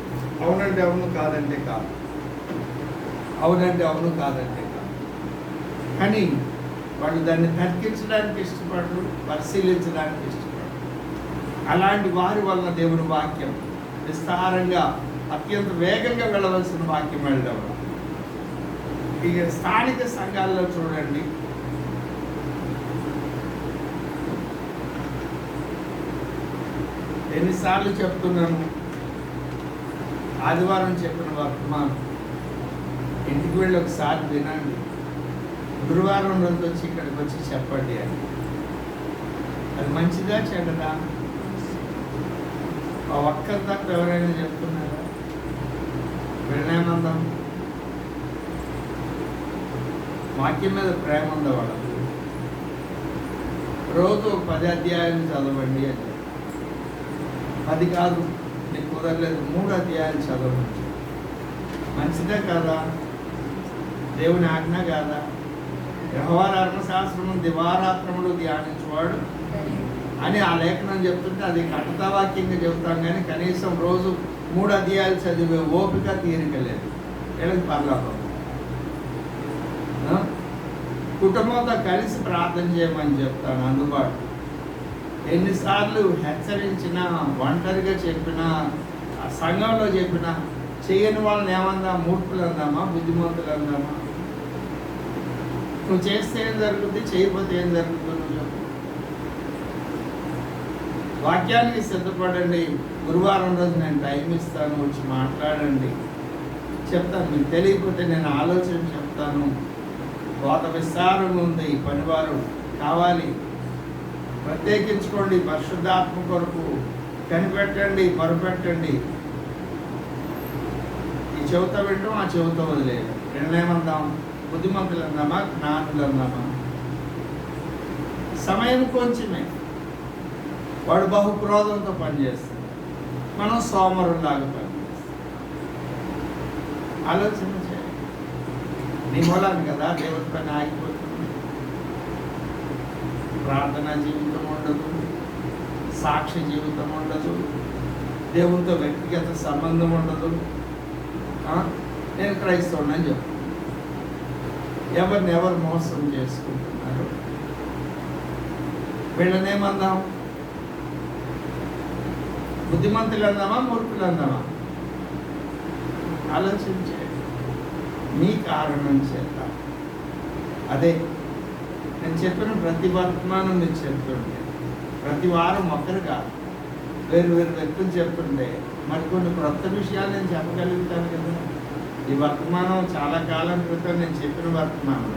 అవునంటే అవును, కాదంటే కాదు, అవునంటే అవును, కాదంటే కాదు. కానీ వాళ్ళు దాన్ని తర్కించడానికి ఇష్టపడరు, పరిశీలించడానికి ఇష్టపడరు. అలాంటి వారి వలన దేవుని వాక్యం విస్తారంగా అత్యంత వేగంగా వెళ్ళవలసిన వాక్యం వెళ్ళడం. ఇక స్థానిక సంఘాల్లో చూడండి, ఎన్నిసార్లు చెప్తున్నాను, ఆదివారం చెప్పిన వర్తమానం ఇంటికి వెళ్ళి ఒకసారి వినండి, గురువారం రోజు వచ్చి ఇక్కడికి వచ్చి చెప్పండి అని. అది మంచిదా చెడ్డదా? ఆ ఒక్కరి తప్ప ఎవరైనా చెప్తున్నారా? వీళ్ళేమందాం? వాక్యం మీద ప్రేమ ఉందా వాళ్ళకు? రోజు 10 అధ్యాయాలు చదవండి అని. 10 కాదు, నీకు కుదరలేదు, 3 అధ్యాయాలు చదవండి. మంచిదే కదా? దేవుని ఆజ్ఞ కాదా? యెహోవా ధర్మశాస్త్రము దివారాత్రములు ధ్యానించువాడు అని ఆ లేఖనం చెప్తుంటే అది కథవాక్యంగా చెబుతాం, కానీ కనీసం రోజు 3 అధ్యాయాలు చదివే ఓపిక తీరిక లేదు. వీళ్ళకి పర్లోకం. కుటుంబంతో కలిసి ప్రార్థన చేయమని చెప్తాను, అందుబాటు. ఎన్నిసార్లు హెచ్చరించినా, ఒంటరిగా చెప్పినా, సంఘంలో చెప్పినా చేయని వాళ్ళని ఏమందా? మూర్ఖులు అందామా, బుద్ధిమంతులు అందామా? నువ్వు చేస్తే ఏం జరుగుతుంది, చేయకపోతే ఏం జరుగుతుంది? నువ్వు చెప్పు. వాక్యానికి సిద్ధపడండి. గురువారం రోజు నేను టైం ఇస్తాను, వచ్చి మాట్లాడండి, చెప్తాను. మీకు తెలియకపోతే నేను ఆలోచన చెప్తాను. కోత విస్తారంగా ఉంది, పనివారు కావాలి. ప్రత్యేకించుకోండి, పరిశుద్ధాత్మ కొరకు కనిపెట్టండి, పరుపెట్టండి. ఈ చెవిత వింటాం, ఆ చెవిత వదిలేదు. రెండేమందాం? బుద్ధిమంతులు అందామా, జ్ఞానులు అందామా? సమయం కొంచెమే. వాడు బహుక్రోధంతో పనిచేస్తాడు, మనం సోమరులాగా పనిచేస్తాం. ఆలోచన చేయాలి. నీ మూలాన్ని కదా దేవుడి పని ఆగిపోతుంది. ప్రార్థనా జీవితం ఉండదు, సాక్షి జీవితం ఉండదు, దేవునితో వ్యక్తిగత సంబంధం ఉండదు. నేను క్రైస్తవుని చెప్పు. ఎవరిని ఎవరు మోసం చేసుకుంటున్నారు? వీళ్ళనేమందాం? బుద్ధిమంతులు అందామా, మూర్ఖులు అందామా? ఆలోచించే. మీ కారణం చేత అదే నేను చెప్పిన ప్రతి వర్తమానం మీరు చెప్తుంటే, ప్రతి వారం ఒకరు కాదు, వేరు వేరు వ్యక్తులు చెప్తుంటే మరికొన్ని క్రొత్త విషయాలు నేను చెప్పగలుగుతాను కదా. ఈ వర్తమానం చాలా కాలం క్రితం నేను చెప్పిన వర్తమానం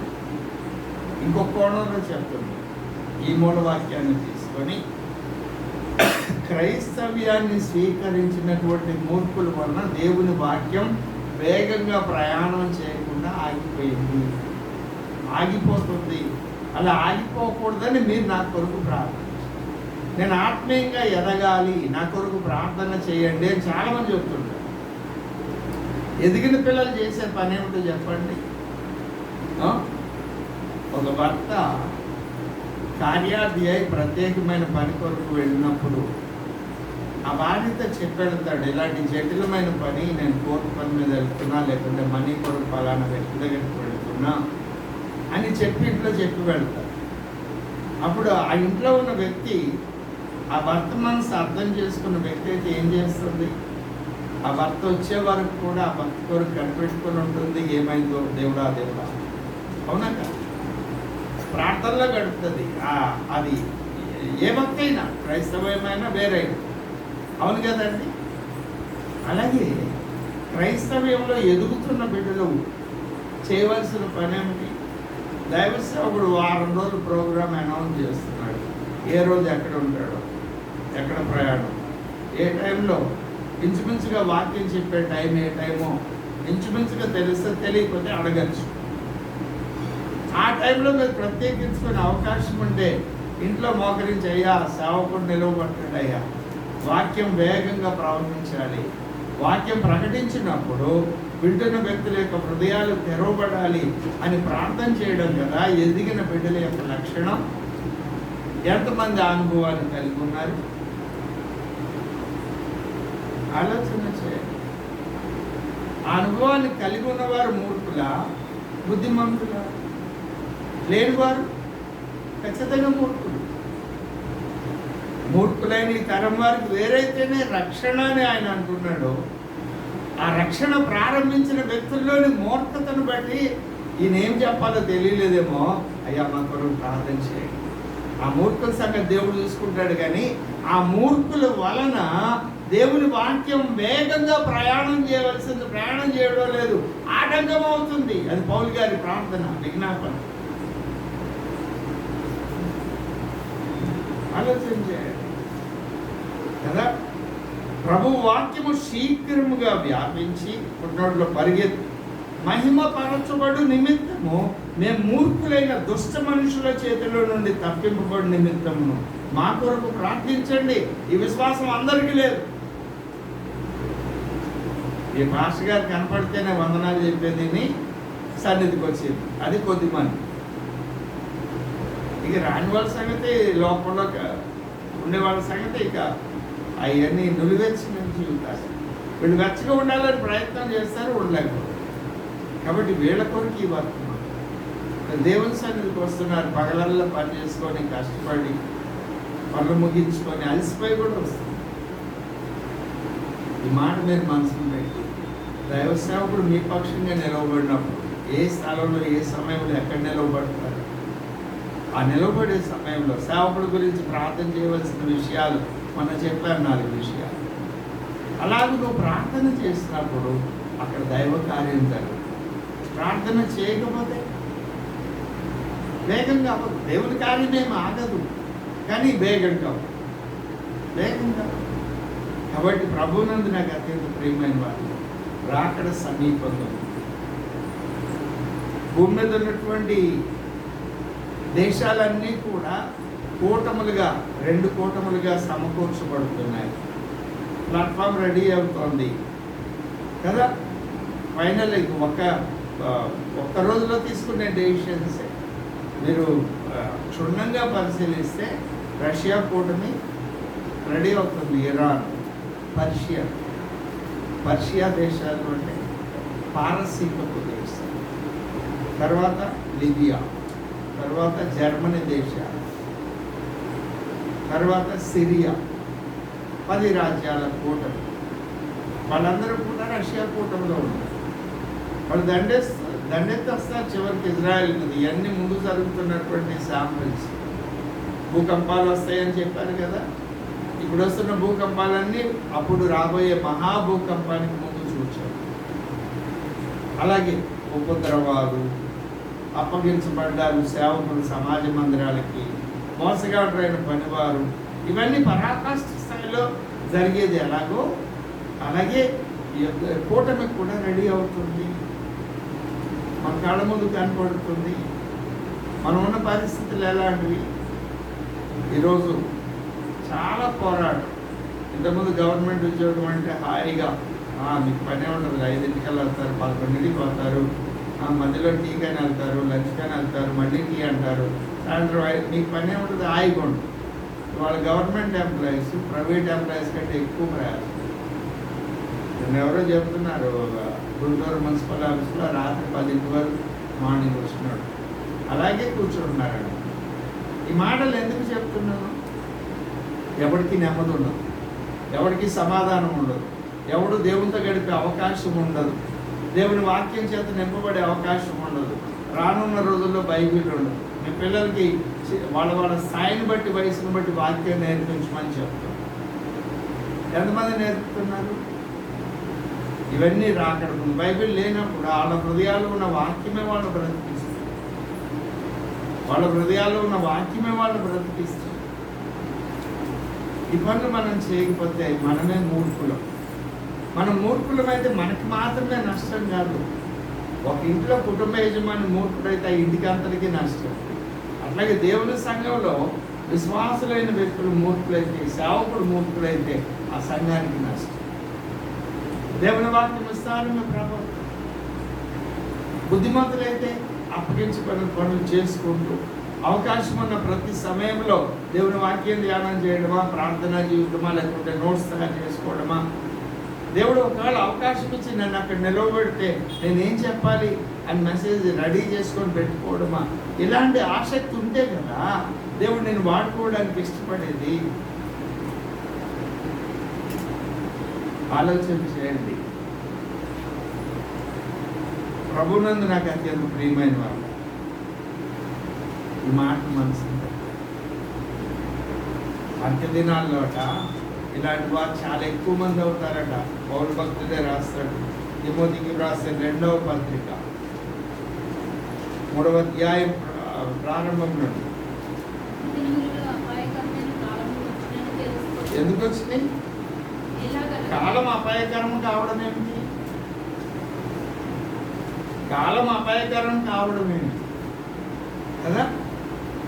ఇంకొక కోణంలో చెప్తుంది. ఈ మూలవాక్యాన్ని తీసుకొని క్రైస్తవ్యాన్ని స్వీకరించినటువంటి మూర్ఖుల వలన దేవుని వాక్యం వేగంగా ప్రయాణం చేయకుండా ఆగిపోతుంది. అలా ఆగిపోకూడదని మీరు నా కొరకు ప్రార్థన, నేను ఆత్మీయంగా ఎదగాలి, నా కొరకు ప్రార్థన చేయండి అని చాలామంది చెప్తుంటారు. ఎదిగిన పిల్లలు చేసే పని ఏమిటో చెప్పండి. ఒక భర్త కార్యార్థి అయి ప్రత్యేకమైన పని కొరకు వెళ్ళినప్పుడు ఆ భార్యతో చెప్పెడతాడు, ఇలాంటి జటిలమైన పని నేను కోర్టు పని మీద వెళ్తున్నా, లేకుంటే మనీ కొరకు ఫలానా వ్యక్తి దగ్గరికి వెళ్తున్నా అని చెప్పి ఇంట్లో చెప్పి వెళ్తాడు. అప్పుడు ఆ ఇంట్లో ఉన్న వ్యక్తి, ఆ భర్త మనసు అర్థం చేసుకున్న వ్యక్తి అయితే ఏం చేస్తుంది? ఆ భర్త వచ్చే వరకు కూడా ఆ భర్త కొరకు కనిపెట్టుకుని ఉంటుంది, ఏమైందో దేవుడా దేవుడా. అవునా కదా? ప్రార్థనలో గడుపుతుంది. అది ఏ భక్తి అయినా, క్రైస్తవమైనా వేరైనా. అవును కదండి? అలాగే క్రైస్తవ్యంలో ఎదుగుతున్న బిడ్డలు చేయవలసిన పని ఏమిటి? దైవ సేవకుడు వారం రోజులు ప్రోగ్రామ్ అనౌన్స్ చేస్తున్నాడు. ఏ రోజు ఎక్కడ ఉంటాడో, ఎక్కడ ప్రయాణం, ఏ టైంలో, ఇంచుమించుగా వాక్యం చెప్పే టైం ఏ టైమో ఇంచుమించుగా తెలిస్తే, తెలియకపోతే అడగచ్చు. ఆ టైంలో మీరు ప్రత్యేకించుకునే అవకాశం ఉంటే ఇంట్లో మోకరించి, అయ్యా సేవకుడు నిలవబట్టాడు, అయ్యా వాక్యం వేగంగా ప్రవహించాలి, వాక్యం ప్రకటించినప్పుడు వింటున్న వ్యక్తుల యొక్క హృదయాలు తెరవబడాలి అని ప్రార్థన చేయడం కదా ఎదిగిన బిడ్డల యొక్క లక్షణం. ఎంతమంది అనుభవాన్ని కలిగి ఉన్నారు? ఆలోచన చేయండి. ఆ అనుభవాన్ని కలిగి ఉన్నవారు మూర్ఖులా, బుద్ధిమంతులా? లేనివారు ఖచ్చితంగా మూర్ఖులు. మూర్ఖులైన ఈ తరం వారికి వేరైతేనే రక్షణ అని ఆయన అంటున్నాడు. ఆ రక్షణ ప్రారంభించిన వ్యక్తుల్లోని మూర్ఖతను బట్టి ఈయన ఏం చెప్పాలో తెలియలేదేమో, అయ్యా మా కొరకు ప్రార్థన చేయండి. ఆ మూర్ఖుల సంగతి దేవుడు చూసుకుంటాడు, కానీ ఆ మూర్ఖుల వలన దేవుని వాక్యం వేగంగా ప్రయాణం చేయవలసింది ప్రయాణం చేయడం లేదు, ఆటంకం అవుతుంది. అది పౌలు గారి ప్రార్థన, విజ్ఞాపన. ఆలోచన చేయండి కదా. ప్రభు వాక్యము శీఘ్రముగా వ్యాపించి పుట్టినోట్లో పరిగెత్తి మహిమ పరచబడు నిమిత్తము మేము మూర్ఖులైన దుష్ట మనుషుల చేతిలో నుండి తప్పింపబడి నిమిత్తమును మా కొరకు ప్రార్థించండి. ఈ విశ్వాసం అందరికీ లేదు. ఈ మాస్టర్ గారు కనపడితేనే వందనాలు చెప్పేది సన్నిధికి వచ్చేది, అది కొద్దిమంది. ఇక రాని వాళ్ళ సంగతి లోపల ఉండే వాళ్ళ సంగతి ఇక అవన్నీ నులివెచ్చిన జీవితాలు. వీళ్ళు వెచ్చగా ఉండాలని ప్రయత్నం చేస్తారు, ఉండలేకపోతే. కాబట్టి వీళ్ళ కొరకు ఈ వర్తమానం. దేవుని సన్నిధికి వస్తున్నారు, పగలల్లో పని చేసుకొని కష్టపడి పనులు ముగించుకొని అలసిపోయి కూడా వస్తుంది. ఈ మాట మీరు మనసులో పెట్టి దైవ సేవకుడు మీ పక్షంగా నిలవబడినప్పుడు ఏ స్థలంలో ఏ సమయంలో ఎక్కడ నిలవబడతారు, ఆ నిలవబడే సమయంలో సేవకుడి గురించి ప్రార్థన చేయవలసిన విషయాలు మనం చెప్పాను, 4 విషయాలు. అలాగే నువ్వు ప్రార్థన చేసినప్పుడు అక్కడ దైవ కార్యం జరుగుతుంది. ప్రార్థన చేయకపోతే వేగంగా అవ్వదు. దేవుని కార్యం ఏమి ఆగదు, కానీ వేగంగా వేగంగా. కాబట్టి ప్రభువునందు నాకు అత్యంత ప్రియమైన వాళ్ళు రాకడ సమీపంలో భూమి మీద ఉన్నటువంటి దేశాలన్నీ కూడా కూటములుగా 2 కూటములుగా సమకూర్చబడుతున్నాయి. ప్లాట్ఫామ్ రెడీ అవుతోంది కదా. ఫైనల్ ఒక్క రోజులో తీసుకునే డెసిషన్సే. మీరు క్షుణ్ణంగా పరిశీలిస్తే రష్యా కూటమి రెడీ అవుతుంది, ఇరాన్, పర్షియా దేశాలు అంటే పారసీకపు దేశాలు, తర్వాత లిబియా, తర్వాత జర్మనీ దేశాలు, తర్వాత సిరియా, 10 రాజ్యాల కూటమి. వాళ్ళందరూ కూడా రష్యా కూటమిలో ఉన్నారు. వాళ్ళు దండెత్తొస్తారు చివరికి ఇజ్రాయెల్ మీద. ఇవన్నీ ముందు జరుగుతున్నటువంటి శాంపిల్స్. భూకంపాలు వస్తాయని చెప్పారు కదా. ఇప్పుడు వస్తున్న భూకంపాలన్నీ అప్పుడు రాబోయే మహాభూకంపానికి ముందు చూచారు. అలాగే ఉపద్రవాలు, అప్పగించబడ్డారు సేవకులు సమాజ మందిరాలకి, మోసగాడురైన పనివారు, ఇవన్నీ పరాకాష్ఠ స్థాయిలో జరిగేది ఎలాగో అలాగే ఈ కూటమి కూడా రెడీ అవుతుంది. మన కళ్ళ ముందు కనపడుతుంది. మనం ఉన్న పరిస్థితులు ఎలాంటివి. ఈరోజు చాలా పోరాటం. ఇంతకుముందు గవర్నమెంట్ ఉద్యోగం అంటే హాయిగా మీకు పనే ఉండదు, 5ంటికల్లా వెళ్తారు, 11ంటికి పోతారు, మధ్యలో టీ కానీ వెళ్తారు, లంచ్ కానీ వెళ్తారు, మళ్ళీ టీ అంటారు, సాయంత్రం మీకు పనే ఉంటుంది, హాయిగా ఉంటుంది. వాళ్ళ గవర్నమెంట్ ఎంప్లాయీస్ ప్రైవేట్ ఎంప్లాయీస్ కంటే ఎక్కువ ప్రయాసం. ఎవరో చెప్తున్నారు, గుంటూరు మున్సిపల్ ఆఫీస్లో రాత్రి 10 వరకు మార్నింగ్ వస్తున్నాడు, అలాగే కూర్చుంటున్నారండి. ఈ మాటలు ఎందుకు చెప్తున్నాను? ఎవరికి నెమ్మది ఉండదు, ఎవరికి సమాధానం ఉండదు, ఎవడు దేవునితో గడిపే అవకాశం ఉండదు, దేవుని వాక్యం చేత నింపబడే అవకాశం ఉండదు. రానున్న రోజుల్లో బైబిల్ ఉండదు. మీ పిల్లలకి వాళ్ళ స్థాయిని బట్టి, వయసును బట్టి వాక్యం నేర్పించమని చెప్తాం. ఎంతమంది నేర్పుతున్నారు? ఇవన్నీ రాకడదు. బైబిల్ లేనప్పుడు వాళ్ళ హృదయాల్లో ఉన్న వాక్యమే వాళ్ళు బ్రతికిస్తారు. వాళ్ళ హృదయాల్లో ఉన్న వాక్యమే వాళ్ళు బ్రతికిస్తారు. ఈ పనులు మనం చేయకపోతే మనమే మూర్ఖులం. మనం మూర్ఖులమైతే మనకి మాత్రమే నష్టం కాదు. ఒక ఇంట్లో కుటుంబ యజమాని మూర్ఖుడైతే ఆ ఇంటికి అంతటికీ నష్టం. అట్లాగే దేవుని సంఘంలో విశ్వాసులైన వ్యక్తులు మూర్ఖులైతే, సేవకుడు మూర్ఖులైతే ఆ సంఘానికి నష్టం. దేవుని వాక్యం విస్తారంగా ప్రభావం. బుద్ధిమంతులైతే అప్పగించుకున్న పనులు చేసుకుంటూ అవకాశం ఉన్న ప్రతి సమయంలో దేవుని వాక్యం ధ్యానం చేయడమా, ప్రార్థనా జీవితమా, లేకపోతే నోట్స్ తయారు చేసుకోవడమా, దేవుడు ఒకవేళ అవకాశం ఇచ్చి నన్ను అక్కడ నిలవబెడితే నేనేం చెప్పాలి అని మెసేజ్ రెడీ చేసుకొని పెట్టుకోవడమా, ఇలాంటి ఆసక్తి ఉంటే కదా దేవుడు నేను వాడుకోవడానికి ఇష్టపడేది. ఆలోచన చేయండి. ప్రభునందు నాకు అత్యంత ప్రియమైన వాళ్ళు ఈ మాట మనసు అంత్య దినాల్లోట ఇలాంటి వారు చాలా ఎక్కువ మంది అవుతారట. పౌరు భక్తుడే రాస్తాడు, తిమోతికి రాసే 2వ పత్రిక 3వ అధ్యాయం ప్రారంభం నుండి. ఎందుకు వచ్చినాయి? కాలం అపాయకరం కావడం ఏమిటి? కాలం అపాయకరం కావడం ఏమిటి కదా?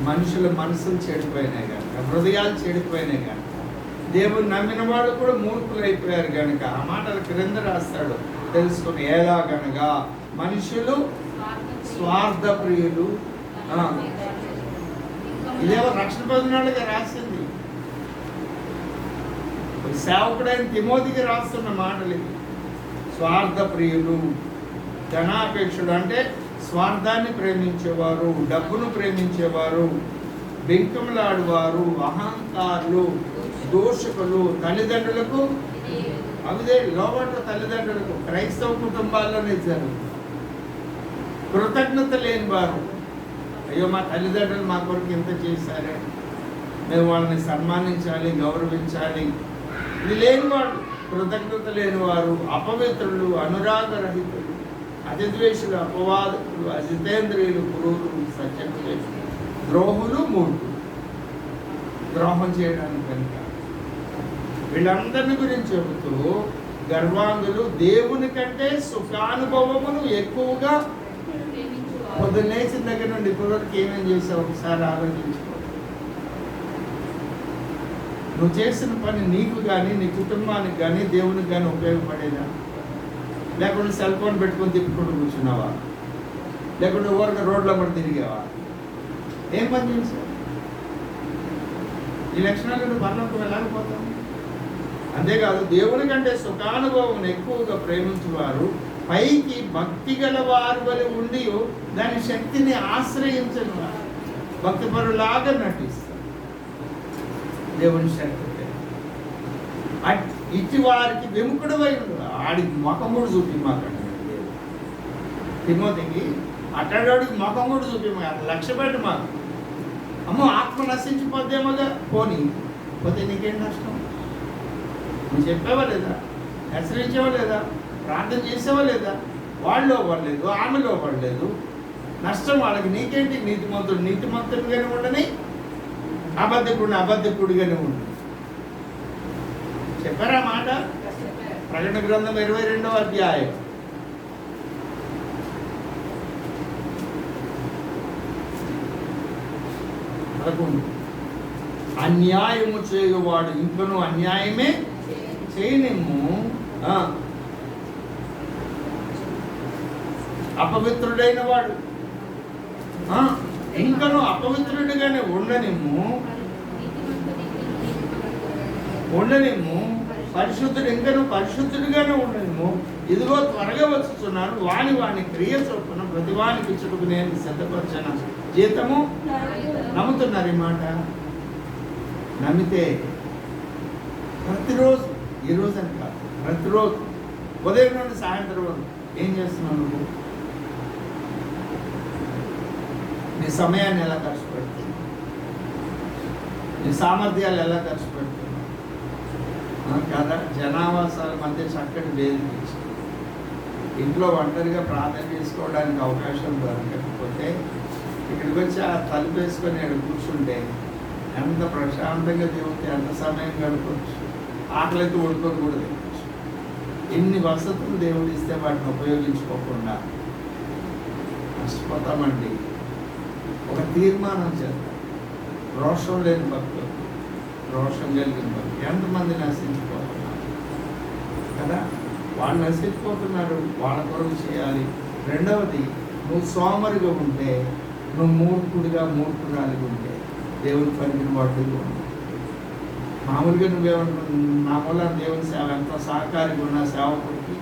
మనుషుల మనసులు చెడిపోయినాయి కనుక, హృదయాలు చెడిపోయినాయి కనుక, దేవుడు నమ్మిన వాళ్ళు కూడా మూర్ఖులు అయిపోయారు కనుక ఆ మాటలు క్రింద రాస్తాడు, తెలుసుకుని ఎలాగనగా మనుషులు స్వార్థ ప్రియులు. ఇదేవో రక్షణ పొందినోళ్ళుగా రాసింది. సేవకుడైన తిమోతికి రాస్తున్న మాటలు ఇవి. స్వార్థ ప్రియులు, ధనాపేక్షుడు అంటే స్వార్థాన్ని ప్రేమించేవారు, డబ్బును ప్రేమించేవారు, బెంకములాడువారు, అహంకారులు, దోషకులు, తల్లిదండ్రులకు అవిదే లోబడ్డ తల్లిదండ్రులకు క్రైస్తవ కుటుంబాల్లోనే జరుగుతుంది. కృతజ్ఞత లేని వారు, అయ్యో మా తల్లిదండ్రులు మా కొరకు ఇంత చేశారే, మేము వాళ్ళని సన్మానించాలి, గౌరవించాలి. ఇది లేనివాడు, కృతజ్ఞత లేనివారు, అపవిత్రులు, అనురాగరహితులు, అతిద్వేషులు, అపవాదకులు, అజితేంద్రియులు, పురుషులు, సత్యద్వేషులు, ద్రోహులు, మూర్ఖులు. ద్రోహం చేయడానికి కనుక వీళ్ళందరిని గురించి చెబుతూ గర్వాంగులు, దేవుని కంటే సుఖానుభవమును ఎక్కువగా. పొద్దున్నేసిన దగ్గర నుండి ఇప్పటివరకు ఏమేమి చేసావు ఒకసారి ఆలోచించుకో. నువ్వు చేసిన పని నీకు కానీ, నీ కుటుంబానికి కానీ, దేవునికి కానీ ఉపయోగపడేదా? లేకుంటే సెల్ ఫోన్ పెట్టుకొని తిప్పుకుంటూ కూర్చున్నావా? లేకుంటే ఊరక రోడ్ల పడి తిరిగావా? ఏం పని చేసావు? ఈ లక్షణాలు నువ్వు పనులకు వెళ్ళకపోతావు. అంతేకాదు, దేవుని కంటే సుఖానుభవం ఎక్కువగా ప్రేమించేవారు, పైకి భక్తి గల వారి వలె ఉండి దాని శక్తిని ఆశ్రయించని వారు భక్తిపరులాగా నటిస్తారు. దేవుని శక్తి ఇచ్చి వారికి విముఖుడు అయింది. ఆడికి ముఖం కూడా చూపిమాకండి. తిమోతికి అట్టడికి ముఖం కూడా చూపిమాక, లక్ష్య పెట్టి మాకు. అమ్మో, ఆత్మ నశించిపోతేమోగా, పోనీ పోతే నీకేం నష్టం? నువ్వు చెప్పావా లేదా? హెచ్చరించావా లేదా? ప్రార్థన చేసావా లేదా? వాళ్ళు పడలేదు, ఆమెలో పడలేదు. నష్టం వాళ్ళకి, నీకేంటి? నీతిమంతుడు నీతిమంతుడిగానే ఉండని, అబద్ధికుడిగానే ఉండు. చెప్పారా మాట? ప్రకటన గ్రంథం 22వ అధ్యాయం 11. అన్యాయము చేయువాడు ఇంకను అన్యాయమే చేయనిమ్ము, అపవిత్రుడైన వాడు ఇంకను అపవిత్రుడిగానే ఉండనిమ్ము, పరిశుద్ధుడు ఇంకను పరిశుద్ధుడిగానే ఉండనిమ్ము. ఇదిగో త్వరగా వచ్చుచున్నాను, వాని క్రియ చొప్పున ప్రతివానికి ఇచ్చుటకు నేను సిద్ధపరచిన జీతము. నమ్ముతున్నారు ఈ మాట? నమ్మితే ప్రతిరోజు, ఈరోజు అని కాదు, ప్రతిరోజు ఉదయం నుండి సాయంత్రం వరకు ఏం చేస్తున్నావు నువ్వు? నీ సమయాన్ని ఎలా ఖర్చు పెడుతున్నావు? నీ సామర్థ్యాలు ఎలా ఖర్చు పెడుతున్నావు? కదా, జనావాసాల మధ్య చక్కటి వేదిక ఇచ్చి ఇంట్లో ఒంటరిగా ప్రార్థన చేసుకోవడానికి అవకాశం దొరకకపోతే ఇక్కడికి వచ్చి ఆ తలుపు వేసుకొని ఇక్కడ కూర్చుంటే ఎంత ప్రశాంతంగా దేవుడితే ఎంత సమయం గడపచ్చు. ఆకలితో ఉడుకొని కూడా తినచ్చు. ఎన్ని వసతులు దేవుడు ఇస్తే వాటిని ఉపయోగించుకోకుండా నష్టపోతామండి. ఒక తీర్మానం చేద్దాం. రోషం లేని భక్తులు, రోషం కలిగిన భక్తులు ఎంతమంది నశించిపోతున్నారు కదా. వాళ్ళు నశించిపోతున్నారు, వాళ్ళ కొరకు చేయాలి. రెండవది, నువ్వు సోమరిగా ఉంటే, నువ్వు మూర్ఖురాలిగా ఉంటే దేవుని పనికి వాడుతూ ఉంటావు. మామూలుగా నువ్వేమంటున్నావు? నా వల్ల దేవుని సేవ ఎంతో సహకారిగా ఉన్నా, సేవకుడికి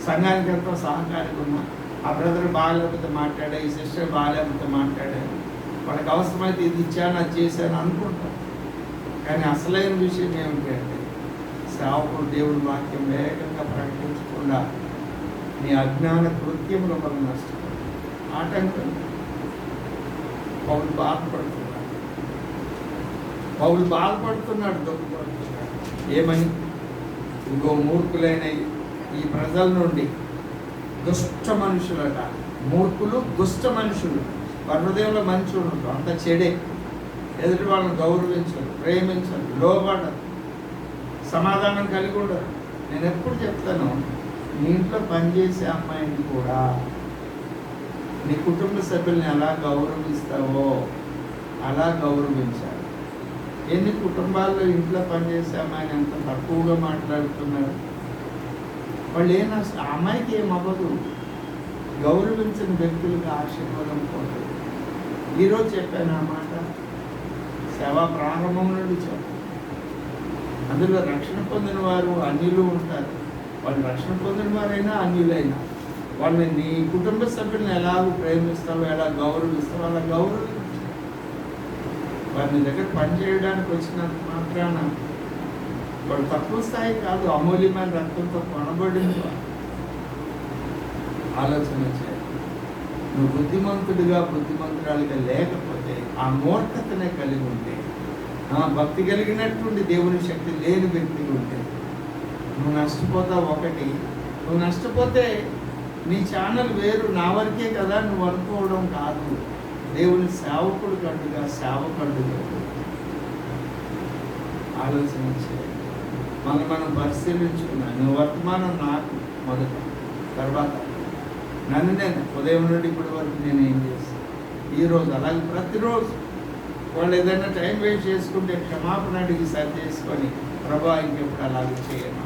సంఘానికి ఎంతో సహకారిగా ఉన్నా, ఆ బ్రదర్ బాగాలేకపోతే మాట్లాడా, ఈ సిస్టర్ బాగాలేకపోతే మాట్లాడా, వాళ్ళకి అవసరమైతే ఇది ఇచ్చాను, అది చేశాను అనుకుంటాం. కానీ అసలైన విషయం ఏమిటంటే, సేవకుడు దేవుడి వాక్యం వేగంగా ప్రకటించకుండా నీ అజ్ఞాన కృత్యముల వల్ల నష్టపోతుంది. ఆటంకం. పౌలు బాధపడుతున్నాడు, దుఃఖపడుతున్నాడు. ఏమని? ఇంకో మూర్ఖులైన ఈ ప్రజల నుండి దుష్ట మనుషులట. మూర్ఖులు, దుష్ట మనుషులు. వారి హృదయంలో మంచి ఉండదు, అంత చెడే. ఎదుటి వాళ్ళని గౌరవించరు, ప్రేమించరు, లోబడరు, సమాధానం కలిగి ఉండరు. నేను ఎప్పుడు చెప్తాను, నీ ఇంట్లో పనిచేసే అమ్మాయిని కూడా నీ కుటుంబ సభ్యుల్ని ఎలా గౌరవిస్తావో అలా గౌరవించాలి. ఎన్ని కుటుంబాల్లో ఇంట్లో పనిచేసే అమ్మాయిని ఎంత తక్కువగా మాట్లాడుతున్నారు. వాళ్ళు ఆ అమ్మాయికి ఏమవ్వదు. గౌరవించిన వ్యక్తులకు ఆశీర్వాదం పోతుంది. ఈరోజు చెప్పాను ఆ మాట, సేవా ప్రారంభం నుండి చెప్పాను. అందులో రక్షణ పొందిన వారు అన్యులు ఉంటారు. వాళ్ళు రక్షణ పొందిన వారైనా అన్యులైనా వాళ్ళని నీ కుటుంబ సభ్యులను ఎలాగో ప్రేమిస్తావో, ఎలా గౌరవిస్తావో అలా గౌరవించు. వారిని దగ్గర పనిచేయడానికి వచ్చినంత మాత్రాన వాడు తక్కువ స్థాయి కాదు, అమూల్యమైన రక్తంతో కొనబడింది. ఆలోచన చేయాలి. నువ్వు బుద్ధిమంతురాలుగా లేకపోతే ఆ మూర్ఖతనే కలిగి ఉంటే, భక్తి కలిగినటువంటి దేవుని శక్తి లేని వ్యక్తిగా ఉంటే నువ్వు నష్టపోతావు. ఒకటి, నువ్వు నష్టపోతే నీ ఛానల్ వేరు, నా వరకే కదా నువ్వు అనుకోవడం కాదు. దేవుని సేవకుడు కట్టుగా సేవకుడుగా ఆలోచన చేయాలి. మనం పరిశీలించుకున్నా. నువ్వు వర్తమానం నాకు మొదట, తర్వాత నన్ను నేను ఉదయం నుండి ఇప్పటి వరకు నేను ఏం చేస్తాను ఈరోజు. అలాగే ప్రతిరోజు వాళ్ళు ఏదైనా టైం వేస్ట్ చేసుకుంటే క్షమాపణ అడిగి సరి చేసుకొని, ప్రభా ఇంకెప్పుడు అలాగే చేయను,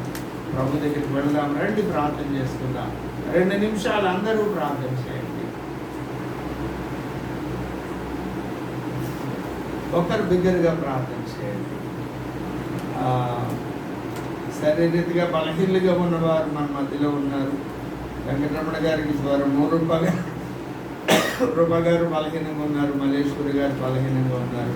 ప్రభు దగ్గరికి వెళదాం, రండి ప్రార్థన చేసుకుందాం. 2 నిమిషాలు అందరూ ప్రార్థన చేయండి. ఒకరు బిగ్గరగా ప్రార్థన చేయండి. శారీరకంగా బలహీనలుగా ఉన్నవారు మన మధ్యలో ఉన్నారు. వెంకటరమణ గారికి జ్వరం, రూప గారు బలహీనంగా ఉన్నారు, మల్లేశ్వరి గారు బలహీనంగా ఉన్నారు.